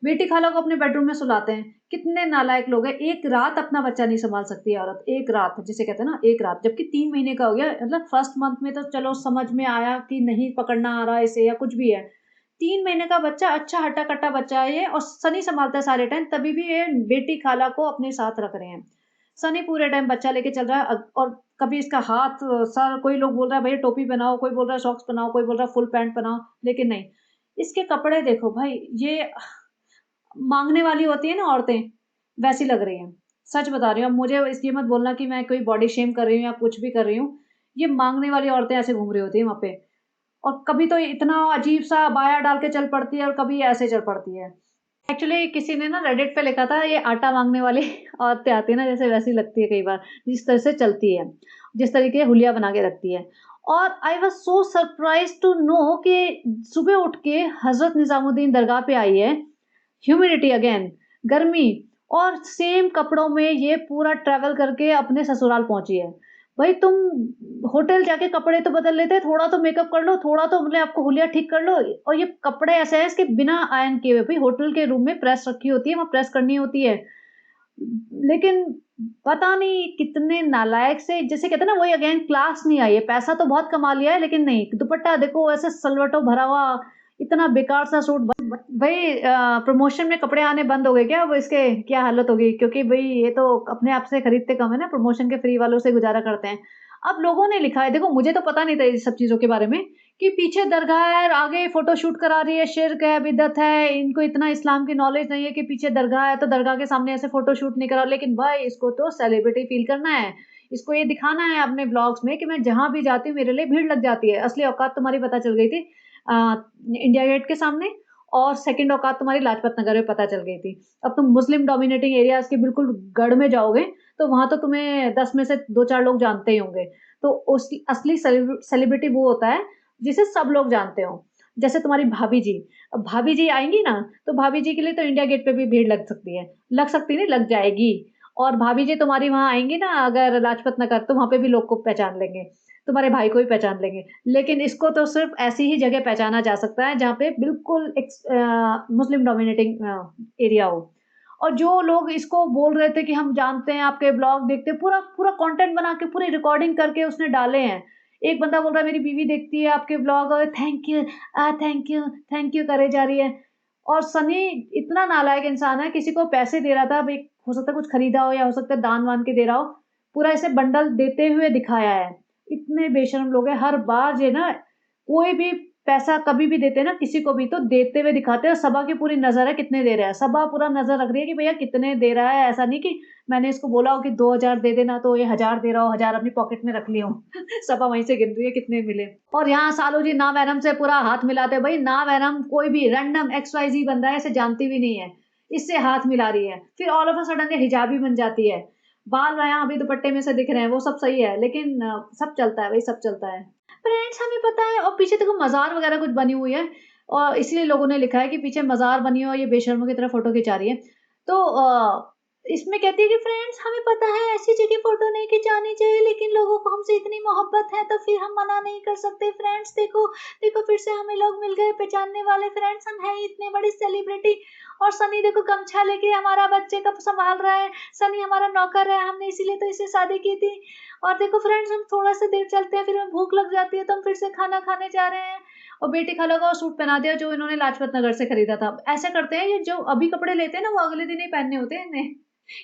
बेटी खाला को अपने बेडरूम में सुलाते हैं। कितने नालायक लोग हैं, एक रात अपना बच्चा नहीं सँभाल सकती है औरत, एक रात जिसे कहते हैं ना, एक रात। जबकि 3 महीने का हो गया, मतलब फर्स्ट मंथ में तो चलो समझ में आया कि नहीं पकड़ना आ रहा है इसे या कुछ भी है। 3 महीने का बच्चा, अच्छा हट्टा-कट्टा बच्चा है ये, और सनी सँभालता है सारे टाइम, तभी भी ये बेटी खाला को अपने साथ रख रहे हैं। सनी पूरे टाइम बच्चा लेके चल रहा है, और कभी इसका हाथ, सर, कोई लोग बोल रहा है भैया टोपी पहनाओ, कोई बोल रहा है सॉक्स पहनाओ, कोई बोल रहा है फुल पैंट पहनाओ, लेकिन नहीं। इसके कपड़े देखो भाई, ये माँगने वाली होती है ना औरतें, वैसी लग रही हैं। सच बता रही हूँ, अब मुझे ये मत बोलना कि मैं कोई बॉडी शेम कर रही हूँ या कुछ भी कर रही हूँ। ये माँगने वाली औरतें ऐसे घूम रही होती हैं वहाँ पे। और कभी तो इतना अजीब-सा अबाया डाल के चल पड़ती है और कभी ऐसे चल पड़ती है। एक्चुअली किसी ने ना रेडिट पे लिखा था, ये आटा माँगने वाली औरतें आती है ना, जैसे वैसी लगती है कई बार, जिस तरह से चलती है, जिस तरीके हुलिया बना के रखती है। और I was so surprised to know कि सुबह उठ के हज़रत निज़ामुद्दीन दरगाह पे आई है, ह्यूमिडिटी अगेन, गर्मी, और सेम कपड़ों में ये पूरा ट्रैवल करके अपने ससुराल पहुँची है। भाई तुम होटल जाके कपड़े तो बदल लेते, थोड़ा तो मेकअप कर लो, थोड़ा तो अपने आप को हुलिया ठीक कर लो, और ये कपड़े ऐसे हैं इसके बिना आयरन किए हुए। भाई होटल के रूम में प्रेस रखी होती है, वहाँ प्रेस करनी होती है। लेकिन पता नहीं कितने नालायक से, जैसे कहते हैं ना, वही अगेन क्लास नहीं आई है। पैसा तो बहुत कमा लिया है, लेकिन नहीं, दुपट्टा देखो ऐसे सलवटों भरा हुआ, इतना बेकार सा सूट। भई प्रमोशन में कपड़े आने बंद हो गए क्या? वो इसके क्या हालत होगी? क्योंकि भई ये तो अपने आप से खरीदते कम है ना, प्रमोशन के फ्री वालों से गुज़ारा करते हैं। अब लोगों ने लिखा है, देखो मुझे तो पता नहीं था ये सब चीज़ों के बारे में, कि पीछे दरगाह है, आगे फ़ोटोशूट करा रही है, शिर्क है, बिदअत है, इनको इतना इस्लाम की नॉलेज नहीं है कि पीछे दरगाह है, तो दरगाह के सामने ऐसे फ़ोटोशूट नहीं करा। लेकिन भाई इसको तो सेलिब्रिटी फ़ील करना है, इसको ये दिखाना है अपने व्लॉग्स में कि मैं जहाँ भी जाती हूँ, मेरे लिए भीड़ लग जाती है। असली औकात तुम्हारी पता चल गई थी अ, इंडिया गेट के सामने, और सेकंड औकात तुम्हारी लाजपत नगर में पता चल गई थी। अब तुम मुस्लिम डोमिनेटिंग एरियाज़ के बिल्कुल गढ़ में जाओगे, तो वहाँ तो तुम्हें 10 में से 2-4 लोग जानते ही होंगे। तो उस असली सेलिब्रिटी वो होता है, जिसे सब लोग जानते हों। जैसे तुम्हारी भाभी जी, अब भाभी जी आएँगी ना, तो भाभी जी के लिए तो इंडिया गेट पे भी भीड़ लग सकती है। लग सकती नहीं, लग जाएगी। और भाभी जी तुम्हारी वहाँ आएँगी ना अगर लाजपत नगर, तो वहाँ पे भी लोग को पहचान लेंगे। तुम्हारे भाई को भी पहचान लेंगे। लेकिन इसको तो सिर्फ़ ऐसी ही जगह पहचाना जा सकता है जहाँ पे बिल्कुल मुस्लिम डोमिनेटिंग एरिया हो। और जो लोग इसको बोल रहे थे कि हम जानते हैं, आपके ब्लॉग देखते हैं, पूरा पूरा कंटेंट बना के, पूरी रिकॉर्डिंग करके उसने डाले हैं। एक बंदा बोल रहा है मेरी बीवी देखती है आपके ब्लॉग, और थैंक यू, थैंक यू करे जा रही है। और सनी इतना नालायक इंसान है, किसी को पैसे दे रहा था, भई हो सकता है कुछ खरीदा हो या हो सकता है दान-वान के दे रहा हो, पूरा ऐसे बंडल देते हुए दिखाया है। इतने बेशर्म लोग हैं, हर बार ये ना कोई भी पैसा कभी भी देते हैं ना किसी को भी, तो देते हुए दिखाते हैं, और सभा की पूरी नज़र है कितने दे रहा है। सभा पूरा नज़र रख रही है कि भैया कितने दे रहा है, ऐसा नहीं कि मैंने इसको बोला हो कि 2000 दे देना तो ये 1000 दे रहा हो, 1000 अपनी पॉकेट में रख लिए हो। सभा वहीं से गिन रही है कितने मिले। और यहाँ सालू जी नाम एनम से पूरा हाथ मिलाते हैं। भाई नाम एनम कोई भी रैंडम XYZ बंदा है, इसे जानती भी नहीं है, इससे हाथ मिला रही है। फिर ऑल ऑफ अ सडन ये हिजाबी बन जाती है। बाल यहाँ अभी दुपट्टे में से दिख रहे हैं, वो सब सही है, लेकिन सब चलता है, वही सब चलता है। फ्रेंड्स हमें पता है, और पीछे देखो मज़ार वगैरह कुछ बनी हुई है, और इसलिए लोगों ने लिखा है कि पीछे मज़ार बनी है और ये बेशर्मों की तरह फ़ोटो खिंचा रही है। तो इसमें कहती है कि फ्रेंड्स हमें पता है ऐसी जगह फ़ोटो नहीं खिंचानी चाहिए, लेकिन लोगों को हमसे इतनी मोहब्बत है तो फिर हम मना नहीं कर सकते। फ्रेंड्स देखो, देखो फिर से हमें लोग मिल गए पहचानने वाले। फ्रेंड्स हम हैं ही इतने बड़ी सेलिब्रिटी। और सनी देखो गमछा लेके हमारा बच्चे का संभाल रहा है। सनी हमारा नौकर है, हमने इसीलिए तो इससे शादी की थी। और देखो फ्रेंड्स हम थोड़ा-सा देर चलते हैं, फिर हमें भूख लग जाती है, तो हम फिर से खाना खाने जा रहे हैं। और बेटी खाला को सूट पहना दिया जो इन्होंने लाजपत नगर से खरीदा था। ऐसा करते हैं, ये जो अभी कपड़े लेते हैं ना, वो अगले दिन ही पहनने होते हैं इन्हें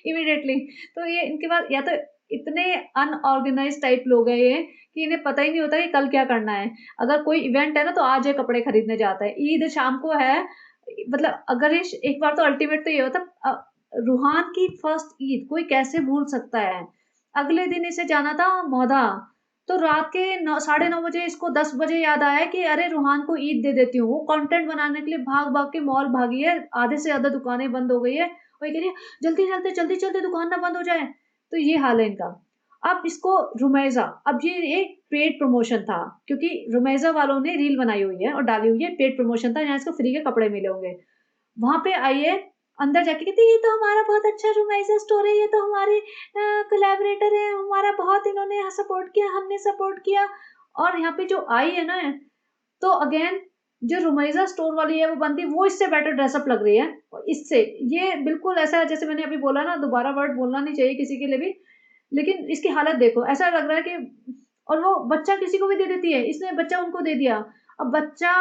इमीडिएटली। तो ये इनके पास या तो इतने अनऑर्गेनाइज़्ड टाइप लोग हैं ये, कि इन्हें पता ही नहीं होता कि कल क्या करना है। अगर कोई इवेंट है ना, तो आज ये कपड़े खरीदने जाता है। ईद शाम को है, मतलब अगर ये एक बार तो अल्टीमेट तो ये होता रूहान की फर्स्ट ईद कोई कैसे भूल सकता है? अगले दिन इसे जाना था मौधा, तो रात के 9 साढ़े 9 बजे इसको 10 बजे याद आया कि अरे रूहान को ईद दे देती हूँ। वो कंटेंट बनाने के लिए भाग-भाग के मॉल भागी है, आधे से ज़्यादा दुकानें बंद हो गई है। वो ये कह रही है जल्दी चलते, जल्दी चलते दुकान ना बंद हो जाए। तो ये हाल है इनका। अब इसको रुमैज़ा, अब ये एक पेड प्रमोशन था, क्योंकि रुमैज़ा वालों ने रील बनाई हुई है और डाली हुई है, पेड प्रमोशन था, यहाँ इसको फ्री के कपड़े मिले होंगे। वहाँ पे आई है, अंदर जाके कहती है ये तो हमारा बहुत अच्छा रोमांस स्टोरी है, ये तो हमारे कोलैबोरेटर है, हमारा बहुत इन्होंने यहाँ सपोर्ट किया, हमने सपोर्ट किया। और यहाँ पे जो आई है ना, तो अगेन जो रुमैज़ा स्टोर वाली है वो बनती, वो इससे बेटर ड्रेसअप लग रही है। और इससे ये बिल्कुल ऐसा है जैसे मैंने अभी बोला ना, दोबारा वर्ड बोलना नहीं चाहिए किसी के लिए भी, लेकिन इसकी हालत देखो, ऐसा लग रहा है कि, और वो बच्चा किसी को भी दे देती है, इसने बच्चा उनको दे दिया। अब बच्चा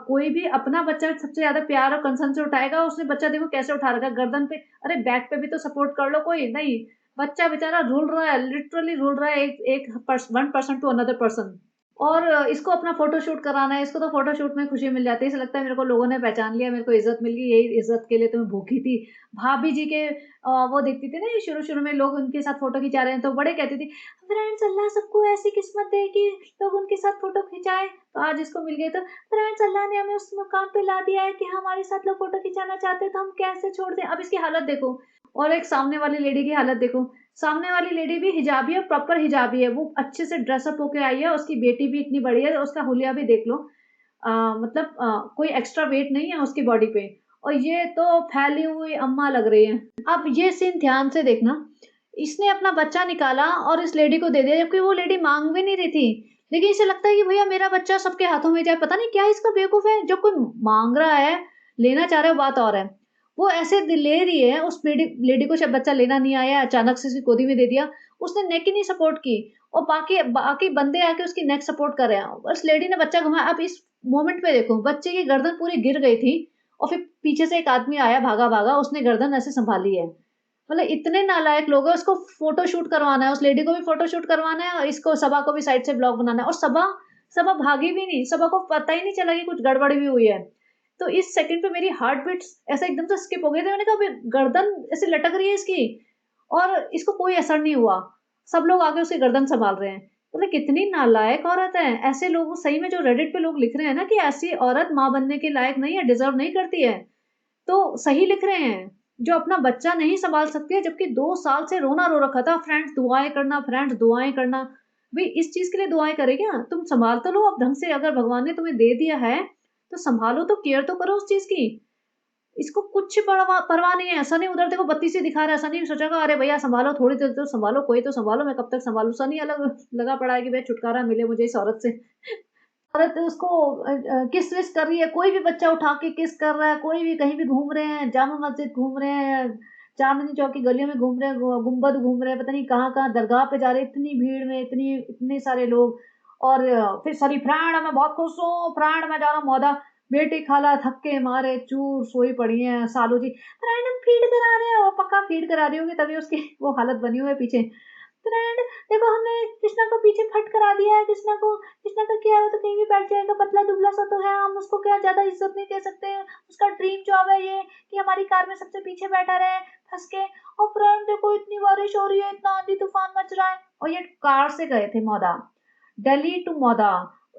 कोई भी अपना बच्चा सबसे ज़्यादा प्यार और कंसर्न से उठाएगा, उसने बच्चा देखो कैसे उठा रखा है गर्दन पे, अरे बैक पे भी तो सपोर्ट कर लो कोई, नहीं, बच्चा बेचारा रूल रहा है, लिटरली रूल रहा है, एक 1 पर्सन टू अनदर पर्सन। और इसको अपना फ़ोटोशूट कराना है, इसको तो फ़ोटोशूट में खुशी मिल जाती है, ऐसा लगता है मेरे को लोगों ने पहचान लिया, मेरे को इज़्ज़त मिल गई, यही इज़्ज़त के लिए तो मैं भूखी थी। भाभी जी के वो देखती थी ना, ये शुरू-शुरू में लोग उनके साथ फ़ोटो खिंचा रहे हैं, तो बड़े कहती थी, फ्रेंड्स अल्लाह सबको ऐसी किस्मत दे कि लोग उनके साथ फ़ोटो खिंचाएँ, तो आज इसको मिल गई, तो फ्रेंड्स अल्लाह ने हमें उस मुकाम पे ला दिया है कि हमारे साथ लोग फ़ोटो खिंचाना चाहते हैं, तो हम कैसे छोड़ दें? अब इसकी हालत देखो, और एक सामने वाली लेडी की हालत देखो। सामने वाली लेडी भी हिजाबी है, प्रॉपर हिजाबी है, वो अच्छे से ड्रेसअप होके आई है, उसकी बेटी भी इतनी बड़ी है, उसका हुलिया भी देख लो। मतलब कोई एक्स्ट्रा वेट नहीं है उसकी बॉडी पे, और ये तो फैली हुई अम्मा लग रही है। अब ये सीन ध्यान से देखना, इसने अपना बच्चा निकाला और इस लेडी को दे दिया, जबकि वो लेडी माँग भी नहीं रही थी। लेकिन इसे लगता है कि भैया मेरा बच्चा सबके हाथों में जाए, पता नहीं क्या इसका बेवकूफ़ है, जब कोई माँग रहा है, लेना चाह रहा है, वो बात और है। वो ऐसे ले रही है, उस लेडी लेडी को शायद बच्चा लेना नहीं आया, अचानक से उसकी गोदी में दे दिया, उसने नेक ही नहीं सपोर्ट की, और बाकी बाकी बंदे आके उसकी नेक सपोर्ट कर रहे हैं। उस लेडी ने बच्चा घुमाया, अब इस मोमेंट पे देखो, बच्चे की गर्दन पूरी गिर गई थी, और फिर पीछे से एक आदमी आया भागा-भागा, उसने गर्दन ऐसे सँभाली है। मतलब इतने नालायक लोग हैं, उसको फ़ोटो शूट करवाना है, उस लेडी को भी फ़ोटो शूट करवाना है, और इसको सबा को भी साइड से ब्लॉग बनाना है, और सबा सबा भागी भी नहीं, सबा को पता ही नहीं चला कि कुछ गड़बड़ भी हुई है। तो इस सेकंड पे मेरी हार्ट बीट्स ऐसे एकदम से स्किप हो गई थी, मैंने कहा अबे गर्दन ऐसे लटक रही है इसकी, और इसको कोई असर नहीं हुआ। सब लोग आके उसकी गर्दन सँभाल रहे हैं। मतलब कितनी नालायक औरत है। ऐसे लोग सही में जो रेडिट पे लोग लिख रहे हैं ना कि ऐसी औरत माँ बनने के लायक नहीं है, डिज़र्व नहीं करती है। तो सही लिख रहे हैं, जो अपना बच्चा नहीं सँभाल सकती है, जबकि 2 साल से रोना रो रखा था, फ्रेंड्स दुआएँ करना। भई इस चीज़ के लिए दुआएँ करें क्या? तुम सँभाल तो लो अब ढंग से, अगर भगवान ने तुम्हें दे दिया है, तो सँभालो, तो केयर तो करो उस चीज़ की। इसको कुछ परवाह नहीं है, ऐसा नहीं उधर देखो बत्ती से दिखा रहा है, ऐसा नहीं सोचेगा अरे भैया सँभालो, थोड़ी देर तो सँभालो, कोई तो सँभालो, मैं कब तक सँभालूँ? सनी अलग लगा पड़ा है कि भई छुटकारा मिले मुझे इस औरत से। औरत उसको किस-विस कर रही है, कोई भी बच्चा उठा के किस कर रहा है, कोई भी कहीं भी घूम रहे हैं, जामा मस्जिद घूम रहे हैं, चांदनी चौक की गलियों में घूम रहे हैं, गुंबद घूम रहे हैं, पता नहीं कहाँ-कहाँ दरगाह पे जा रहे हैं, इतनी भीड़ में इतने सारे लोग, और फिर सॉरी फ्रेंड मैं बहुत खुश हूँ, फ्रेंड मैं जा रहा हूँ मौदा, बेटी खाला थक्के मारे चूर सोई पड़ी हैं, सालू जी फ्रेंड हम फीड करा रहे हैं, और पक्का फीड करा रही होंगी तभी उसकी वो हालत बनी हुई है पीछे। फ्रेंड देखो हमने कृष्णा को पीछे फट करा दिया है, कृष्णा का क्या है, वो तो कहीं भी बैठ जाएगा, पतला-दुबला सा तो है, हम उसको क्या ज़्यादा इज़्ज़त नहीं दे सकते हैं। उसका ड्रीम जॉब है ये कि हमारी कार में सबसे पीछे बैठा रहे फँस के। और फ्रेंड देखो इतनी बारिश हो रही है, इतना आंधी-तूफ़ान मच रहा है। और ये कार से गए थे मौदा, दिल्ली टू मौदा,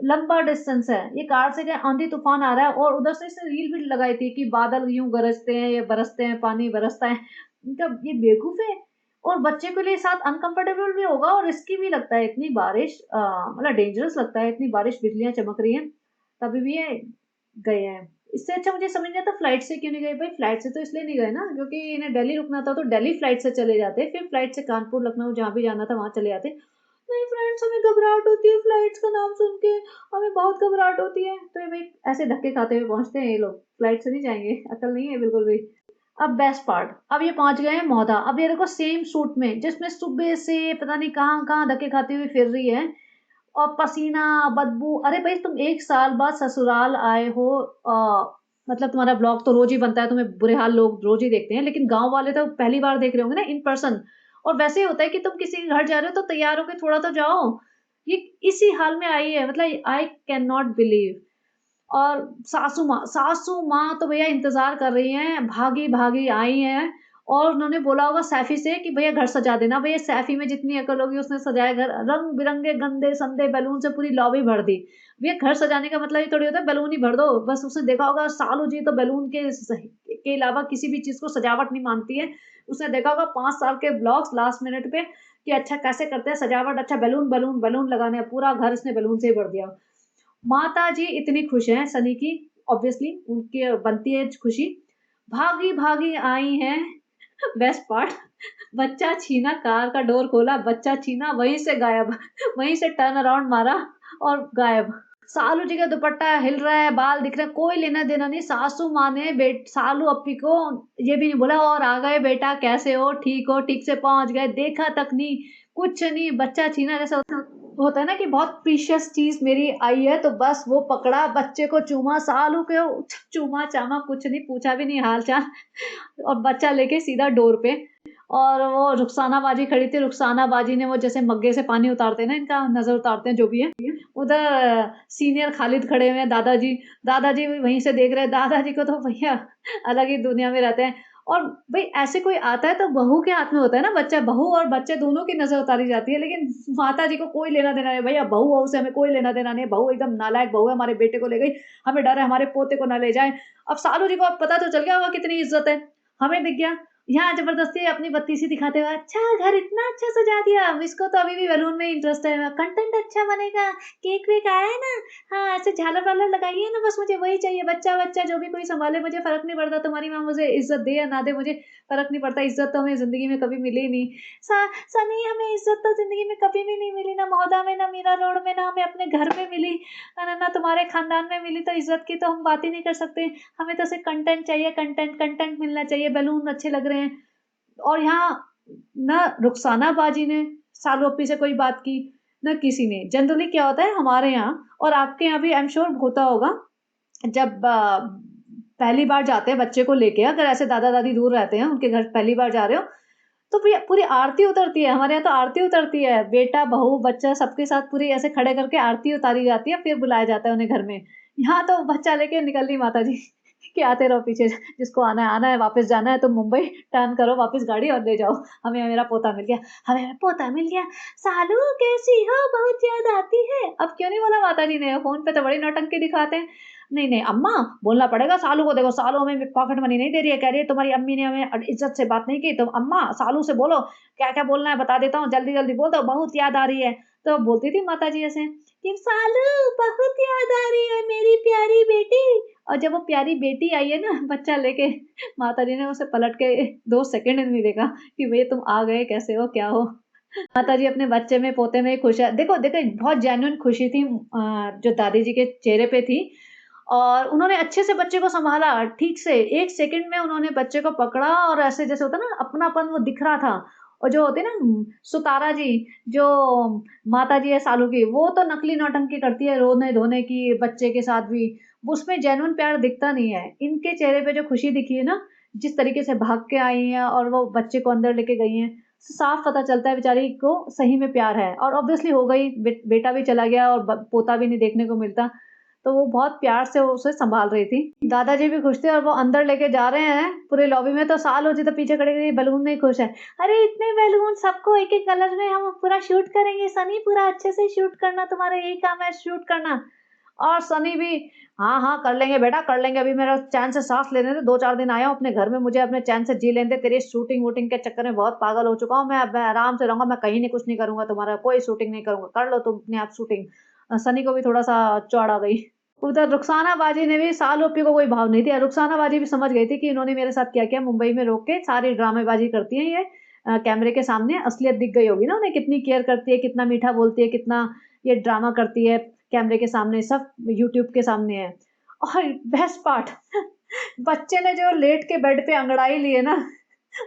लंबा डिस्टेंस है। ये कार से गए, आंधी-तूफ़ान आ रहा है, और उधर से इसने रील भी लगाई थी कि बादल यूँ गरजते हैं, ये बरसते हैं, पानी बरसता है। मतलब ये बेवकूफ़ है। और बच्चे के लिए साथ अनकंफर्टेबल भी होगा और रिस्की भी लगता है, इतनी बारिश मतलब डेंजरस लगता है, इतनी बारिश, बिजलियाँ चमक रही हैं, तभी भी ये गए हैं। इससे अच्छा मुझे समझ नहीं आता फ्लाइट से क्यों नहीं गए भाई, फ्लाइट से तो इसलिए नहीं गए ना क्योंकि इन्हें दिल्ली रुकना था, तो दिल्ली फ्लाइट से चले जाते, फिर फ्लाइट से कानपुर, लखनऊ जहाँ भी जाना था वहाँ चले जाते। नहीं फ्रेंड्स हमें घबराहट होती है फ्लाइट्स का नाम सुन के, हमें बहुत घबराहट होती है, तो ये भाई ऐसे धक्के खाते हुए पहुँचते हैं ये लोग, फ्लाइट से नहीं जाएँगे, अकल नहीं है बिल्कुल भी। अब बेस्ट पार्ट, अब ये पहुँच गए हैं मौधा। अब ये देखो सेम सूट में जिसमें सुबह से पता नहीं कहाँ-कहाँ धक्के खाती हुई फिर रही है, और पसीना, बदबू, अरे भाई तुम 1 साल बाद ससुराल आए हो, मतलब तुम्हारा ब्लॉग तो रोज़ ही बनता है, तुम्हें बुरे हाल लोग रोज़ ही देखते हैं, लेकिन गाँव वाले तो पहली बार देख रहे होंगे ना इन पर्सन। और वैसे ही होता है कि तुम किसी के घर जा रहे हो तो तैयार होके थोड़ा तो जाओ। ये इसी हाल में आई है, मतलब आई कैन नॉट बिलीव। और सासू माँ तो भैया इंतज़ार कर रही हैं, भागी-भागी आई हैं, और उन्होंने बोला होगा सैफ़ी से कि भैया घर सजा देना। भैया सैफ़ी में जितनी अकल होगी उसने सजाया घर, रंग-बिरंगे गंदे-संदे बैलून से पूरी लॉबी भर दी। भैया घर सजाने का मतलब ये थोड़ी होता है बैलून ही भर दो, बस उसने देखा होगा सालू जी तो बैलून के अलावा किसी भी चीज़ को सजावट नहीं मानती है। उसने देखा होगा 5 साल के ब्लॉग्स लास्ट मिनट पे कि अच्छा कैसे करते हैं सजावट, अच्छा बैलून, बैलून, बैलून लगाने हैं, पूरा घर इसने बैलून से ही भर दिया। माताजी इतनी खुश हैं सनी की, ऑब्वियसली उनकी बनती है खुशी। भागी-भागी आई हैं, बेस्ट पार्ट, बच्चा छीना, कार का डोर खोला, बच्चा छीना, वहीं से गायब, वहीं से टर्न अराउंड मारा और गायब। सालू जी का दुपट्टा हिल रहा है, बाल दिख रहे हैं, कोई लेना देना नहीं। सासू माँ ने सालू अप्पी को ये भी नहीं बोला और आ गए बेटा, कैसे हो, ठीक से पहुँच गए, देखा तक नहीं, कुछ नहीं। बच्चा छीना जैसे होता है ना कि बहुत प्रीशियस चीज़ मेरी आई है, तो बस वो पकड़ा, बच्चे को चूमा, सालू को चूमा-चामा कुछ नहीं, पूछा भी नहीं हाल-चाल और बच्चा लेके सीधा डोर पे। और वो रुखसाना बाजी खड़ी थी, रुखसाना बाजी ने वो जैसे मग्गे से पानी उतारते हैं ना, इनका नज़र उतारते हैं जो भी है, उधर सीनियर खालिद खड़े हुए हैं, दादाजी। दादाजी भी वहीं से देख रहे हैं, दादाजी को तो भैया अलग ही दुनिया में रहते हैं। और भई ऐसे कोई आता है तो बहू के हाथ में होता है ना बच्चा, बहू और बच्चे दोनों की नज़र उतारी जाती है, लेकिन माताजी को कोई लेना-देना नहीं, भैया बहू-वहू से हमें कोई लेना-देना नहीं है, बहू एकदम नालायक बहू है, हमारे बेटे को ले गई, हमें डर है हमारे पोते को ना ले जाए। अब सालू जी को अब पता तो चल गया होगा कितनी इज़्ज़त है, हमें दिख गया। यहाँ ज़बरदस्ती अपनी बत्तीसी दिखाते हुए, अच्छा घर इतना अच्छा सजा दिया, इसको तो अभी भी बैलून में इंटरेस्ट है, कंटेंट अच्छा बनेगा, केक-वेक आया है ना? हाँ, ऐसे झालर-वालर लगाइए ना, बस मुझे वही चाहिए, बच्चा-वच्चा जो भी कोई सँभाले, मुझे फ़र्क नहीं पड़ता, तुम्हारी माँ मुझे इज़्ज़त दे या ना दे, मुझे फ़र्क नहीं पड़ता, इज़्ज़त तो हमें ज़िंदगी में कभी मिली ही नहीं। सनी हमें इज़्ज़त तो ज़िंदगी में कभी भी नहीं मिली, ना मौदा में, ना मीरा रोड में, ना हमें अपने घर में मिली, ना तुम्हारे ख़ानदान में मिली, तो इज़्ज़त की तो हम बात ही नहीं कर सकते। हमें तो सिर्फ़ कंटेंट चाहिए, कंटेंट मिलना चाहिए, बैलून अच्छे लग रहे हैं। और यहाँ ना रुखसाना बाजी ने सालू अपी से कोई बात की, ना किसी ने। जनरली क्या होता है हमारे यहाँ और आपके यहाँ भी आई एम श्योर होता होगा, जब पहली बार जाते हैं बच्चे को लेके, अगर ऐसे दादा-दादी दूर रहते हैं, उनके घर पहली बार जा रहे हो, तो पूरी पूरी आरती उतरती है। हमारे यहाँ तो आरती उतरती है, बेटा, बहू, बच्चा सबके साथ पूरी ऐसे खड़े करके आरती उतारी जाती है, फिर बुलाया जाता है उन्हें घर में। यहाँ तो बच्चा लेके निकल ली माताजी कि आते रहो पीछे, जिसको आना है, वापस जाना है तो मुंबई टर्न करो वापस गाड़ी और ले जाओ। हमें मेरा पोता मिल गया, हमें मेरा पोता मिल गया। सालू कैसी हो? बहुत याद आती है। अब क्यों नहीं बोला माताजी ने? फ़ोन पे तो बड़ी नौटंकी दिखाते हैं। नहीं, नहीं अम्मा बोलना पड़ेगा सालू को, देखो सालू हमें पॉकेट मनी नहीं दे रही है, कह रही है तुम्हारी अम्मी ने हमें इज़्ज़त से बात नहीं की, तो अम्मा सालू से बोलो, क्या-क्या बोलना है बता देता हूँ, जल्दी-जल्दी बोल दो, बहुत याद आ रही है। तो बोलती थी माताजी ऐसे कि सालू बहुत याद आ रही है मेरी प्यारी बेटी। और जब वो प्यारी बेटी आई है ना बच्चा लेके, माताजी ने उसे पलट के 2 सेकंड नहीं देखा कि भैया तुम आ गए, कैसे हो, क्या हो? माताजी अपने बच्चे में, पोते में खुश है। देखो देखो बहुत जेन्युइन खुशी थी जो दादी जी के चेहरे पे थी और उन्होंने अच्छे से बच्चे को सँभाला, ठीक से 1 सेकंड में उन्होंने बच्चे को पकड़ा और ऐसे जैसे होता है ना अपनापन वो दिख रहा था। और जो होती है ना सुतारा जी, जो माताजी है सालू की, वो तो नकली नौटंकी करती है रोने-धोने की बच्चे के साथ भी, उसमें जेन्युइन प्यार दिखता नहीं है। इनके चेहरे पे जो खुशी दिखी है ना, जिस तरीके से भाग के आई हैं और वो बच्चे को अंदर लेके गई हैं, साफ पता चलता है बेचारी को सही में प्यार है और ऑब्वियसली हो गई, बेटा भी चला गया और पोता भी नहीं देखने को मिलता, तो वो बहुत प्यार से उसे सँभाल रही थी। दादाजी भी खुश थे और वो अंदर लेके जा रहे हैं पूरे लॉबी में, तो सालू जी तो पीछे खड़े हुए बैलून में ही खुश है। अरे इतने बैलून, सबको एक-एक कलर में हम पूरा शूट करेंगे सनी, पूरा अच्छे से शूट करना, तुम्हारा यही काम है शूट करना। और सनी भी हाँ, हाँ, कर लेंगे बेटा कर लेंगे, अभी मेरा चैन से साँस लेने दे, 2-4 दिन आया हूँ अपने घर में, मुझे अपने चैन से जी लेने दे, तेरी शूटिंग-वूटिंग के चक्कर में बहुत पागल हो चुका हूँ मैं, अब मैं आराम से रहूँगा, मैं कहीं नहीं कुछ नहीं करूँगा तुम्हारा, कोई शूटिंग नहीं करूँगा, कर लो तुम अपने आप शूटिंग। सनी को भी थोड़ा-सा चौड़ आ गई। उधर रुखसाना बाजी ने भी साल-ओपी को कोई भाव नहीं दिया, रुखसाना बाजी भी समझ गई थी कि इन्होंने मेरे साथ क्या किया, मुंबई में रोक के सारी ड्रामेबाज़ी करती हैं ये कैमरे के सामने, असलियत दिख गई होगी ना उन्हें, कितनी केयर करती है, कितना मीठा बोलती है, कितना ये ड्रामा करती है कैमरे के सामने, सब यूट्यूब के सामने है। और बेस्ट पार्ट बच्चे ने जो लेट के बेड पे अंगड़ाई ली है ना,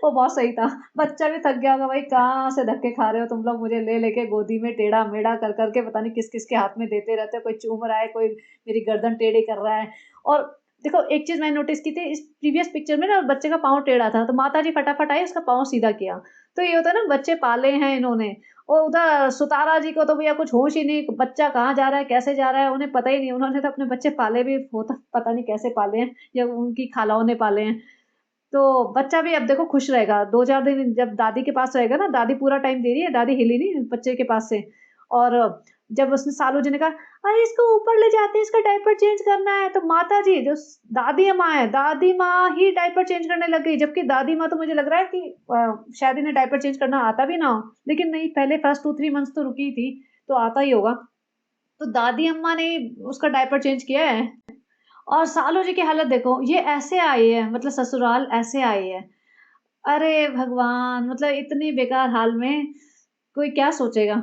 वो बहुत सही था। बच्चा भी थक गया होगा, भाई कहाँ से धक्के खा रहे हो तुम लोग, मुझे ले लेके गोदी में टेढ़ा-मेढ़ा कर के पता नहीं किस-किस के हाथ में देते रहते हो, कोई चूम रहा है, कोई मेरी गर्दन टेढ़ी कर रहा है। और देखो एक चीज़ मैंने नोटिस की थी, इस प्रीवियस पिक्चर में ना बच्चे का पाँव टेढ़ा था, तो माताजी फटाफट आई उसका पाँव सीधा किया। तो ये होता है ना बच्चे पाले हैं इन्होंने। और उधर सुतारा जी को तो भैया कुछ होश ही नहीं, बच्चा कहाँ जा रहा है, कैसे जा रहा है, उन्हें पता ही नहीं। उन्होंने तो अपने बच्चे पाले भी होता पता नहीं कैसे पाले हैं या उनकी खालाओं ने पाले हैं। तो बच्चा भी अब देखो खुश रहेगा, 2-4 दिन जब दादी के पास रहेगा ना, दादी पूरा टाइम दे रही है, दादी हिली नहीं बच्चे के पास से। और जब उसने सालू जी ने कहा, "अरे इसको ऊपर ले जाते हैं, इसका डायपर चेंज करना है।" तो माताजी जो दादी माँ है, दादी माँ ही डायपर चेंज करने लग गई, जबकि दादी माँ तो मुझे लग रहा है कि शायद इन्हें डायपर चेंज करना आता भी ना हो। लेकिन नहीं, पहले फर्स्ट 2-3 मंथ्स तो रुकी थी, तो आता ही होगा। तो दादी अम्मा ने उसका डायपर चेंज किया है। और सालू जी की हालत देखो, ये ऐसे आई है, मतलब ससुराल ऐसे आई है। अरे भगवान! मतलब इतनी बेकार हाल में कोई क्या सोचेगा?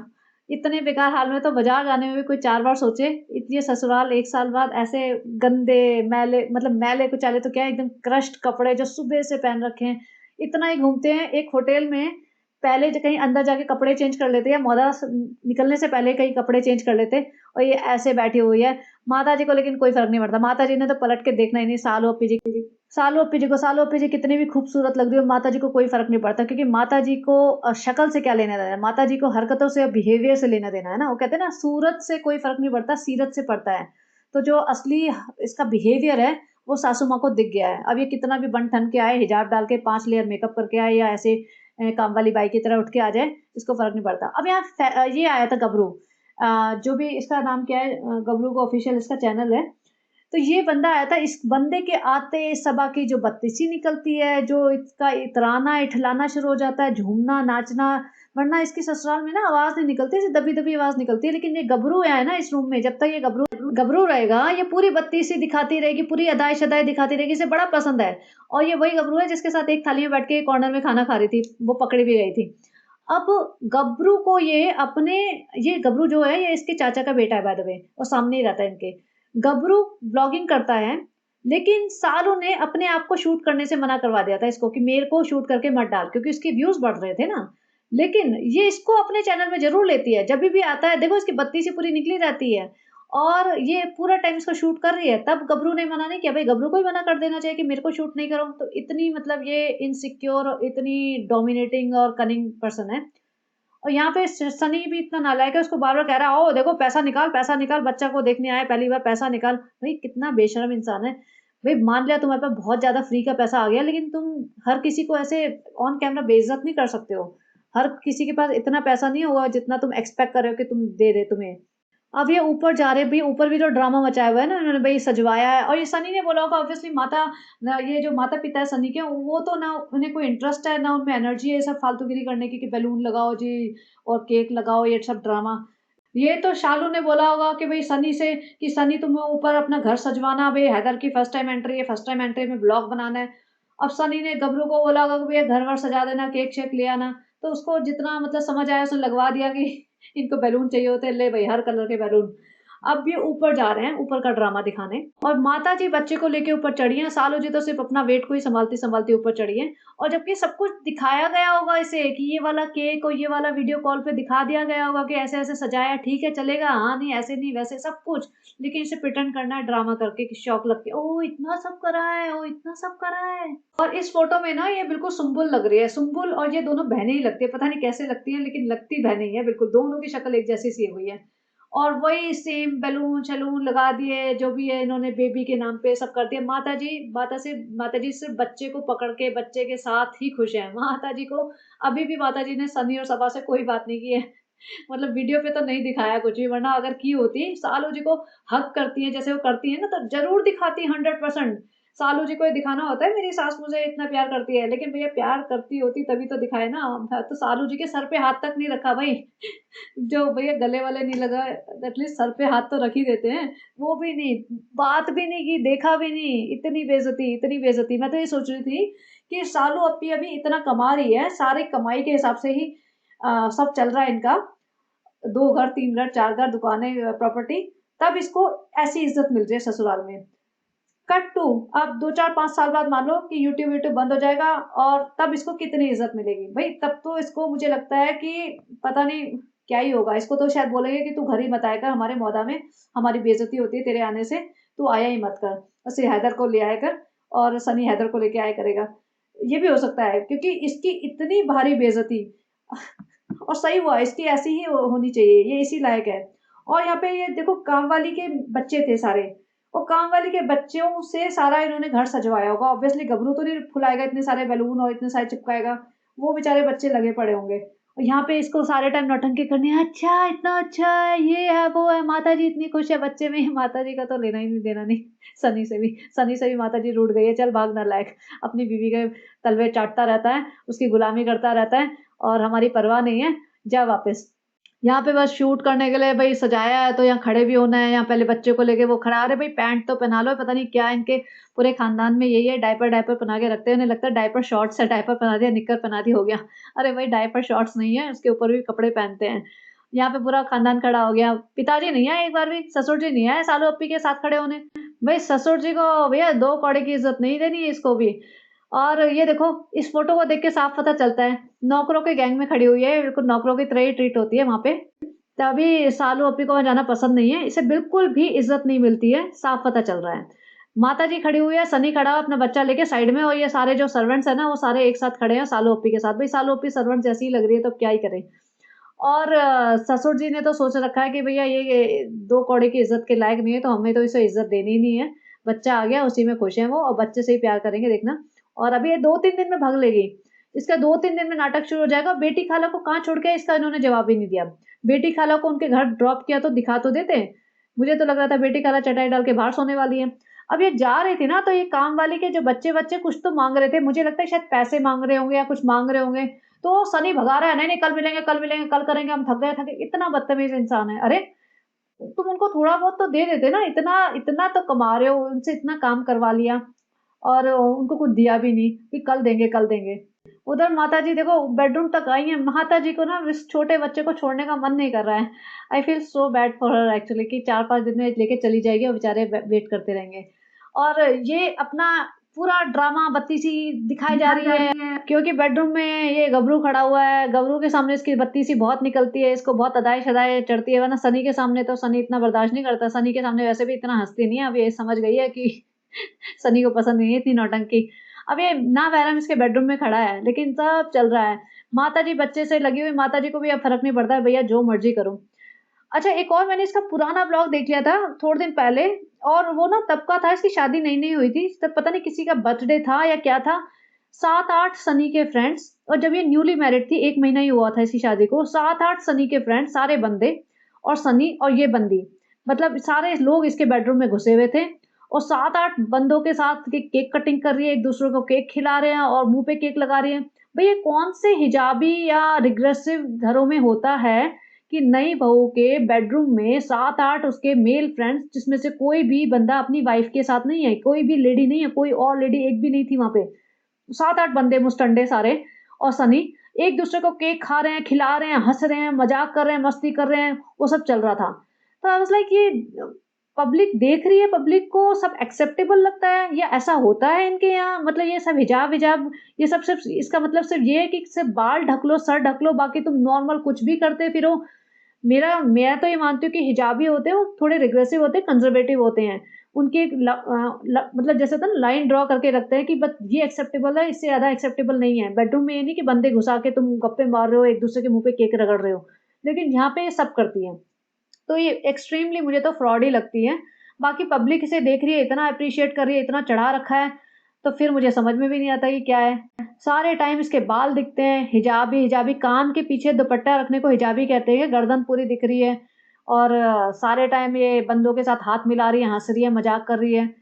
इतने बेकार हाल में तो बाज़ार जाने में भी कोई 4 बार सोचे। ये ससुराल 1 साल बाद ऐसे गंदे, मैले, मतलब मैले-कुचैले तो क्या, एकदम क्रश्ड कपड़े जो सुबह से पहन रखे हैं। इतना ही घूमते हैं। एक होटल में पहले ज कहीं अंदर जाके कपड़े चेंज कर लेते हैं, मौदा स निकलने से पहले कहीं कपड़े चेंज कर लेते हैं, और ये ऐसे बैठी हुई है। माता जी को लेकिन कोई फ़र्क नहीं पड़ता। माता जी ने तो पलट के देखना ही नहीं, सालू अप्पी जी सालू अप्पी जी कितनी भी खूबसूरत लग रही हो, माता जी को कोई फ़र्क नहीं पड़ता, क्योंकि माता जी को शक्ल से क्या लेना-देना है, माता जी को हरकतों से, बिहेवियर से लेना-देना है ना। वो कहते हैं ना, सूरत से कोई फ़र्क नहीं पड़ता, सीरत से पड़ता है। तो जो असली इसका बिहेवियर है, वो सासू माँ को दिख गया है। अब ये कितना भी बन-ठन के आए, हिजाब डाल के 5 लेयर मेकअप करके आए, या ऐसे काम वाली बाई की तरह उठ के आ जाए, इसको फ़र्क नहीं पड़ता। अब यहाँ ये आया था गबरू, जो भी इसका नाम क्या है, गबरू का ऑफ़िशियल इसका चैनल है। तो ये बंदा आया था, इस बंदे के आते सबा की जो बत्तीसी निकलती है, जो इसका इतराना, इठलाना शुरू हो जाता है, झूमना, नाचना, वरना इसकी ससुराल में ना आवाज़ नहीं निकलती, ऐसे दबी-दबी आवाज़ निकलती है। लेकिन ये गबरू है ना इस रूम में, जब तक ये गबरू गबरू रहेगा, ये पूरी बत्तीसी दिखाती रहेगी, पूरी अदाएँ-शदाएँ दिखाती रहेगी, इसे बड़ा पसंद है। और ये वही गबरू है जिसके साथ एक थाली में बैठ के कॉर्नर में खाना खा रही थी, वो पकड़ी भी गई थी। अब गबरू को ये अपने, ये गबरू जो है, ये इसके चाचा का बेटा है बाय द वे, और सामने ही रहता है इनके। गबरू ब्लॉगिंग करता है, लेकिन सालू ने अपने आप को शूट करने से मना करवा दिया था इसको, कि मेरे को शूट करके मत डाल, क्योंकि उसके व्यूज़ बढ़ रहे थे ना। लेकिन ये इसको अपने चैनल में ज़रूर लेती है, जभी भी आता है देखो, इसकी बत्ती सी पूरी निकली रहती है, और ये पूरा टाइम इसको शूट कर रही है। तब गबरू ने मना नहीं किया, भई गबरू को ही मना कर देना चाहिए कि मेरे को शूट नहीं करो। तो इतनी, मतलब ये इनसिक्योर और इतनी डोमिनेटिंग और कनिंग पर्सन है। और यहाँ पे सनी भी इतना नालायक है, उसको बार-बार कह रहा है, "आओ देखो, पैसा निकाल, बच्चा को देखने आए पहली बार, पैसा निकाल।" भई कितना बेशर्म इंसान है। भई मान लिया तुम्हारे पास बहुत ज़्यादा फ्री का पैसा आ गया, लेकिन तुम हर किसी को ऐसे ऑन कैमरा बेइज़्ज़त नहीं कर सकते हो। हर किसी के पास इतना पैसा नहीं होगा जितना तुम एक्सपेक्ट कर रहे हो कि तुम दे दे तुम्हें। अब ये ऊपर जा रहे, भई ऊपर भी तो ड्रामा मचाया हुआ है ना इन्होंने, भई सजवाया है, और ये सनी ने बोला होगा ऑब्वियसली, ये जो माता-पिता है सनी के, वो तो ना उन्हें कोई इंटरेस्ट है, ना उनमें एनर्जी है ये सब फालतूगिरी करने की, कि बैलून लगाओ जी और केक लगाओ, ये सब ड्रामा। ये तो शालू ने बोला होगा कि भई सनी से, कि सनी तुम्हें ऊपर अपना घर सजवाना, भई हैदर की फर्स्ट टाइम एंट्री है, फर्स्ट टाइम एंट्री में ब्लॉग बनाना है। अब सनी ने गबरू को बोला होगा कि भैया घर-वर सजा देना, केक-शेक ले आना, तो उसको जितना मतलब समझ आया उसने लगवा दिया कि इनको बैलून चाहिए होते हैं, ले भई हर कलर के बैलून। अब ये ऊपर जा रहे हैं, ऊपर का ड्रामा दिखाने, और माताजी बच्चे को लेके ऊपर चढ़ी हैं, सालू जी तो सिर्फ़ अपना वेट को ही सँभालती-सँभालती ऊपर चढ़ी हैं। और जबकि सब कुछ दिखाया गया होगा इसे, कि ये वाला केक और ये वाला वीडियो कॉल पे दिखा दिया गया होगा कि ऐसे-ऐसे सजाया, ठीक है चलेगा, हाँ, नहीं, ऐसे नहीं, वैसे सब कुछ। लेकिन इसे प्रिटेंड करना है ड्रामा करके, कि शौक लग के, ओह! इतना सब करा है, ओह! इतना सब करा है। और इस फ़ोटो में ना ये बिल्कुल सुम्बुल लग रही है, सुम्बुल, और ये दोनों बहनें ही लगती है, पता नहीं कैसे लगती हैं, लेकिन लगती बहनें ही हैं बिल्कुल, दोनों की शक्ल एक जैसी सी हुई है। और वही सेम बैलून-शैलून लगा दिए, जो भी है इन्होंने बेबी के नाम पे सब कर दिया। माताजी सिर्फ़ बच्चे को पकड़ के बच्चे के साथ ही खुश हैं। माताजी को अभी भी, माताजी ने सनी और सबा से कोई बात नहीं की है। मतलब वीडियो पे तो नहीं दिखाया कुछ भी, वरना अगर की होती, सालू जी को हग करती हैं, जैसे वो करती हैं ना, तो ज़रूर दिखाती 100%। सालू जी को ये दिखाना होता है, मेरी सास मुझे इतना प्यार करती है, लेकिन भैया प्यार करती होती तभी तो दिखाए ना। तो सालू जी के सर पे हाथ तक नहीं रखा भई। जो भैया गले वाले नहीं लगाए, एटलीस्ट सर पे हाथ तो रख ही देते हैं, वो भी नहीं, बात भी नहीं की, देखा भी नहीं, इतनी बेइज़्ज़ती, इतनी बेइज़्ज़ती। मैं तो ये सोच रही थी कि सालू अप्पी अभी इतना कमा रही है, सारी कमाई के हिसाब से ही सब चल रहा है इनका, 2 घर, 3 घर, 4 घर, दुकानें, प्रॉपर्टी, तब इसको ऐसी इज़्ज़त मिल रही है ससुराल में। कट टू, अब 2, 4, 5 साल बाद मान लो कि यूट्यूब व्यूट्यूब बंद हो जाएगा, और तब इसको कितनी इज़्ज़त मिलेगी। भई तब तो इसको, मुझे लगता है कि पता नहीं क्या ही होगा। इसको तो शायद बोलेंगे कि तू घर ही मत आया कर हमारे मौदा में, हमारी बेइज़्ज़ती होती है तेरे आने से, तू आया ही मत कर। बस ये हैदर को ले आया कर, और सनी हैदर को लेके आया करेगा। ये भी हो सकता है, क्योंकि इसकी इतनी भारी बेइज़्ज़ती और सही हुआ, इसकी ऐसी ही होनी चाहिए, ये इसी लायक है। और यहाँ पे ये देखो, काम वाली के बच्चे थे सारे, और काम वाली के बच्चों से सारा इन्होंने घर सजवाया होगा। ऑब्वियसली गबरू तो नहीं फुलाएगा इतने सारे बैलून और इतने सारे चिपकाएगा, वो बेचारे बच्चे लगे पड़े होंगे। और यहाँ पे इसको सारे टाइम नौटंकी करनी है, अच्छा इतना अच्छा है, ये है, वो है, माताजी इतनी खुश है बच्चे में। माताजी का तो लेना ही नहीं देना नहीं। सनी से भी माताजी रूठ गई है, चल भाग नालायक। अपनी बीवी के तलवे चाटता रहता है, उसकी गुलामी करता रहता है, और हमारी परवाह नहीं है, जा वापस। यहाँ पे बस शूट करने के लिए भई सजाया है, तो यहाँ खड़े भी होना है, यहाँ पहले बच्चे को लेके वो खड़ा, अरे भई पैंट तो पहना लो, पता नहीं क्या इनके पूरे खानदान में यही है, डायपर पहना के रखते हैं, उन्हें लगता है डायपर शॉर्ट्स है, डायपर पहना दिया, निक्कर पहना दी, हो गया। अरे भई डायपर शॉर्ट्स नहीं है, उसके ऊपर भी कपड़े पहनते हैं। यहाँ पे पूरा खानदान खड़ा हो गया। पिताजी नहीं आए एक बार भी, ससुर जी नहीं आए सालू अप्पी के साथ खड़े होने। भाई ससुर जी को भैया 2 कौड़े की इज़्ज़त नहीं देनी है इसको भी। और ये देखो, इस फ़ोटो को देख के साफ पता चलता है, नौकरों के गैंग में खड़ी हुई है, बिल्कुल नौकरों की तरह ही ट्रीट होती है वहाँ पे। तभी सालू अप्पी को वहाँ जाना पसंद नहीं है, इसे बिल्कुल भी इज़्ज़त नहीं मिलती है, साफ पता चल रहा है। माताजी खड़ी हुई है, सनी खड़ा है अपना बच्चा लेके साइड में, और ये सारे जो सर्वेंट्स हैं ना, वो सारे एक साथ खड़े हैं सालू अप्पी के साथ। भाई सालू अप्पी सर्वेंट जैसी ही लग रही है, तो क्या ही करें। और ससुर जी ने तो सोच रखा है कि भैया ये 2 कौड़े की इज़्ज़त के लायक नहीं है, तो हमें तो इसे इज़्ज़त देनी ही नहीं है। बच्चा आ गया, उसी में खुश हैं वो, और बच्चे से ही प्यार करेंगे देखना। और अभी ये 2-3 दिन में भाग लेगी। इसका 2-3 दिन में नाटक शुरू हो जाएगा। बेटी खाला को कहाँ छोड़ के आए, इसका इन्होंने जवाब ही नहीं दिया। बेटी खाला को उनके घर ड्रॉप किया तो दिखा तो देते। मुझे तो लग रहा था बेटी खाला चटाई डाल के बाहर सोने वाली है। अब ये जा रही थी ना, तो ये काम वाली के जो बच्चे-वच्चे कुछ तो माँग रहे थे। मुझे लगता है शायद पैसे माँग रहे होंगे या कुछ माँग रहे होंगे। तो सनी भगा रहा है, नहीं, नहीं कल मिलेंगे, कल करेंगे, हम थक गए, इतना बदतमीज़ इंसान है। अरे! तुम उनको थोड़ा बहुत तो दे देते ना, इतना इतना तो कमा रहे हो, उनसे इतना काम करवा लिया और उनको कुछ दिया भी नहीं कि कल देंगे, कल देंगे। उधर माताजी देखो बेडरूम तक आई हैं, माताजी को ना इस छोटे बच्चे को छोड़ने का मन नहीं कर रहा है। I feel so bad for her actually कि 4-5 दिन में लेके चली जाएगी और बेचारे वेट करते रहेंगे। और ये अपना पूरा ड्रामा बत्ती-सी दिखाई जा रही है, क्योंकि बेडरूम में ये गबरू खड़ा हुआ है, गबरू के सामने इसकी बत्ती-सी बहुत निकलती है, इसको बहुत अदाए-शदाए चढ़ती है, वरना सनी के सामने तो सनी इतना बर्दाश्त नहीं करता, सनी के सामने वैसे भी इतना हँसती नहीं है, अब ये समझ गई है कि सनी को पसंद नहीं है इतनी नौटंकी। अब ये नाबैरम इसके बेडरूम में खड़ा है, लेकिन सब चल रहा है। माताजी बच्चे से लगी हुई, माताजी को भी अब फ़र्क नहीं पड़ता है, भैया जो मर्ज़ी करो। अच्छा, एक और मैंने इसका पुराना ब्लॉग देख लिया था थोड़े दिन पहले, और वो ना तब का था, इसकी शादी नई-नई हुई थी, तब पता नहीं किसी का बर्थडे था या क्या था। 7-8 सनी के फ्रेंड्स, और जब ये न्यूली मैरिड थी, 1 महीना ही हुआ था इसकी शादी को, 7-8 सनी के फ्रेंड्स, सारे बंदे और सनी और ये बंदी, मतलब सारे लोग इसके बेडरूम में घुसे हुए थे, और 7-8 बंदों के साथ के केक कटिंग कर रही है, एक-दूसरे को केक खिला रहे हैं और मुँह पे केक लगा रही हैं। भई ये कौन से हिजाबी या रिग्रेसिव घरों में होता है कि नई बहू के बेडरूम में 7-8 उसके मेल फ्रेंड्स, जिसमें से कोई भी बंदा अपनी वाइफ के साथ नहीं है, कोई भी लेडी नहीं है, कोई और लेडी एक भी नहीं थी वहाँ पे। 7-8 बंदे मुस्टंडे सारे, और सनी एक-दूसरे को केक खा रहे हैं, खिला रहे हैं, हँस रहे हैं, मज़ाक कर रहे हैं, मस्ती कर रहे हैं, वो सब चल रहा था। तो आई वाज़ लाइक ये पब्लिक देख रही है, पब्लिक को सब एक्सेप्टेबल लगता है या ऐसा होता है इनके यहाँ? मतलब ये सब हिजाब-विजाब, ये सब सिर्फ़ इसका मतलब सिर्फ़ ये है कि सिर्फ़ बाल ढक लो, सर ढक लो, बाकी तुम नॉर्मल कुछ भी करते फिरो। मैं तो ये मानती हूँ कि हिजाबी होते हैं, वो थोड़े रिग्रेसिव होते हैं, कंज़र्वेटिव होते हैं। उनकी एक मतलब जैसे होता है ना, लाइन ड्रॉ करके रखते हैं कि बस ये एक्सेप्टेबल है, इससे ज़्यादा एक्सेप्टेबल नहीं है। बेडरूम में ये नहीं कि बंदे घुसा के तुम गप्पे मार रहे हो, एक-दूसरे के मुँह पे केक रगड़ रहे हो। लेकिन यहाँ पे ये सब करती हैं। तो ये एक्सट्रीमली मुझे तो फ्रॉड ही लगती है। बाकी पब्लिक इसे देख रही है, इतना एप्रिशिएट कर रही है, इतना चढ़ा रखा है, तो फिर मुझे समझ में भी नहीं आता कि क्या है। सारे टाइम इसके बाल दिखते हैं, हिजाबी हिजाबी, कान के पीछे दुपट्टा रखने को हिजाबी कहते हैं, गर्दन पूरी दिख रही है, और सारे टाइम ये बंदों के साथ हाथ मिला रही है, हँस रही है, मज़ाक कर रही है।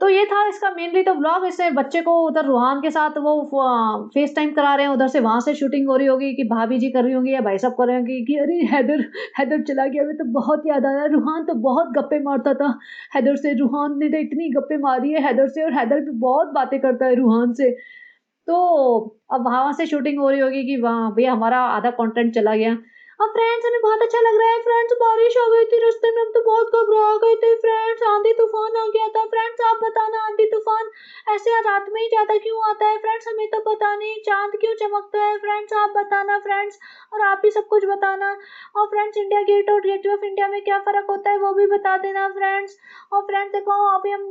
तो ये था इसका मेनली तो व्लॉग। इससे बच्चे को उधर रूहान के साथ वो फेस टाइम करा रहे हैं, उधर से वहाँ से शूटिंग हो रही होगी कि भाभी जी कर रही होंगी या भाई साहब कर रहे होंगे कि अरे हैदर, हैदर चला गया, हमें तो बहुत याद आया, रूहान तो बहुत गप्पे मारता था हैदर से, रूहान ने तो इतनी गप्पे मारी है हैदर से, और हैदर भी बहुत बातें करता है रूहान से। तो अब वहाँ से शूटिंग हो रही होगी कि वहाँ भैया हमारा आधा कंटेंट चला गया। अब फ्रेंड्स हमें बहुत अच्छा लग रहा है फ्रेंड्स, बारिश आ गई थी रास्ते में, हम तो बहुत घबरा गए थे फ्रेंड्स, आंधी तूफान आ गया था फ्रेंड्स, आप बताना आंधी तूफान ऐसे रात में ही ज्यादा क्यों आता है फ्रेंड्स, हमें तो पता नहीं, चांद क्यों चमकता है फ्रेंड्स, आप बताना फ्रेंड्स, और आप ही सब कुछ बताना। और फ्रेंड्स इंडिया गेट और गेट ऑफ इंडिया में क्या फर्क होता है वो भी बता देना फ्रेंड्स। और फ्रेंड्स देखो अभी हम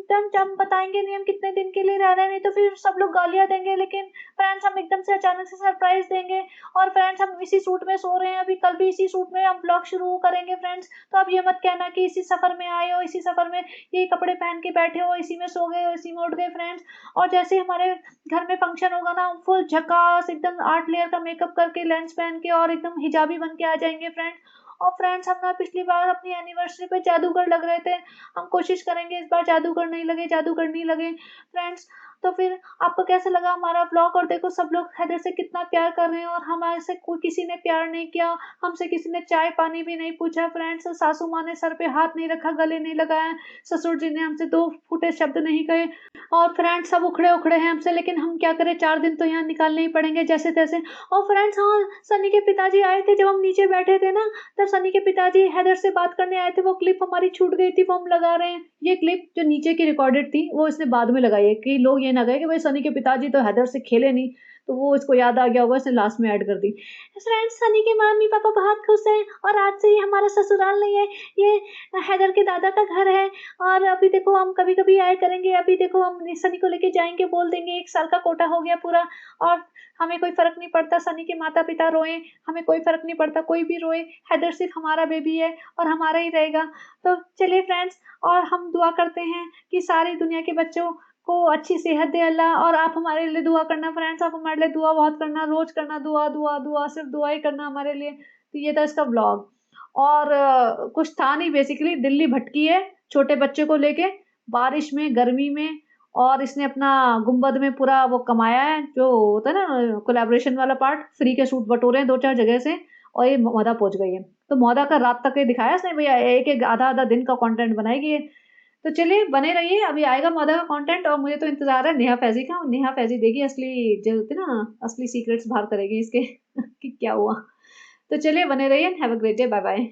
बताएंगे नहीं हम कितने दिन के लिए रह रहे हैं, नहीं तो फिर सब लोग गालियां देंगे, लेकिन फ्रेंड्स हम एकदम से अचानक से सरप्राइज देंगे। और फ्रेंड्स हम इसी सूट में सो रहे हैं, अभी कल भी इसी सूट में हम ब्लॉग शुरू करेंगे फ्रेंड्स, तो अब ये मत कहना कि इसी सफर में आए हो, इसी सफर में यही कपड़े पहन के बैठे हो, इसी में सो गए हो, इसी में उठ गए फ्रेंड्स। और जैसे हमारे घर में फंक्शन होगा ना, फुल झकास एकदम 8 लेयर का मेकअप करके, लेंस पहन के और एकदम हिजाबी बन के आ जाएंगे फ्रेंड्स। और फ्रेंड्स हम ना पिछली बार अपनी एनिवर्सरी पे जादूगर लग रहे थे, हम कोशिश करेंगे इस बार जादूगर नहीं लगे, जादूगर नहीं लगे फ्रेंड्स। तो फिर आपको कैसा लगा हमारा व्लॉग? और देखो सब लोग हैदर से कितना प्यार कर रहे हैं और हमारे से कोई किसी ने प्यार नहीं किया, हमसे किसी ने चाय-पानी भी नहीं पूछा फ्रेंड्स, सासू माँ ने सर पे हाथ नहीं रखा, गले नहीं लगाया, ससुर जी ने हमसे 2 फूटे शब्द नहीं कहे और फ्रेंड्स सब उखड़े-उखड़े हैं हमसे, लेकिन हम क्या करें 4 दिन तो यहाँ निकालने ही पड़ेंगे जैसे-तैसे। और फ्रेंड्स हाँ, सनी के पिताजी आए थे जब हम नीचे बैठे थे ना, तब सनी के पिताजी हैदर से बात करने आए थे, वो क्लिप हमारी छूट गई थी, वो हम लगा रहे हैं। ये क्लिप जो नीचे की रिकॉर्डेड थी, वो इसने बाद में लगाई है कि लोग ये ना कहें कि भाई सनी के पिताजी तो हैदर से खेले नहीं, तो वो इसको याद आ गया होगा, इसने लास्ट में ऐड कर दी। फ्रेंड्स सनी के मम्मी-पापा बहुत खुश हैं और आज से ये हमारा ससुराल नहीं है, ये हैदर के दादा का घर है और अभी देखो हम कभी-कभी आया करेंगे, अभी देखो हम सनी को लेके जाएँगे, बोल देंगे 1 साल का कोटा हो गया पूरा और हमें कोई फ़र्क नहीं पड़ता, सनी के माता-पिता रोएँ, हमें कोई फ़र्क नहीं पड़ता, कोई भी रोए, हैदर सिर्फ़ हमारा बेबी है और हमारा ही रहेगा। तो चलिए फ्रेंड्स और हम दुआ करते हैं कि सारी दुनिया के बच्चों को अच्छी सेहत दे अल्लाह और आप हमारे लिए दुआ करना फ्रेंड्स, आप हमारे लिए दुआ बहुत करना, रोज़ करना दुआ, दुआ, दुआ, सिर्फ़ दुआ ही करना हमारे लिए। तो ये था इसका व्लॉग और कुछ था नहीं बेसिकली दिल्ली भटकी है, छोटे बच्चे को लेके, बारिश में, गर्मी में और इसने अपना गुंबद में पूरा वो कमाया है, जो होता है ना कोलैबोरेशन वाला पार्ट, फ्री के सूट बटोरे हैं 2-4 जगह से और ये मोदा पहुँच गई है। तो मोदा का रात तक ये दिखाया इसने भैया एक-एक आधा-आधा दिन का कंटेंट बनाएगी ये। तो चलिए बने रहिए, अभी आएगा मोदा का कंटेंट और मुझे तो इंतज़ार है नेहा फ़ैज़ी का, नेहा फ़ैज़ी देगी असली जो होती है ना, असली सीक्रेट्स बाहर करेगी इसके कि क्या हुआ। तो चलिए बने रहिए, have a great day, bye-bye.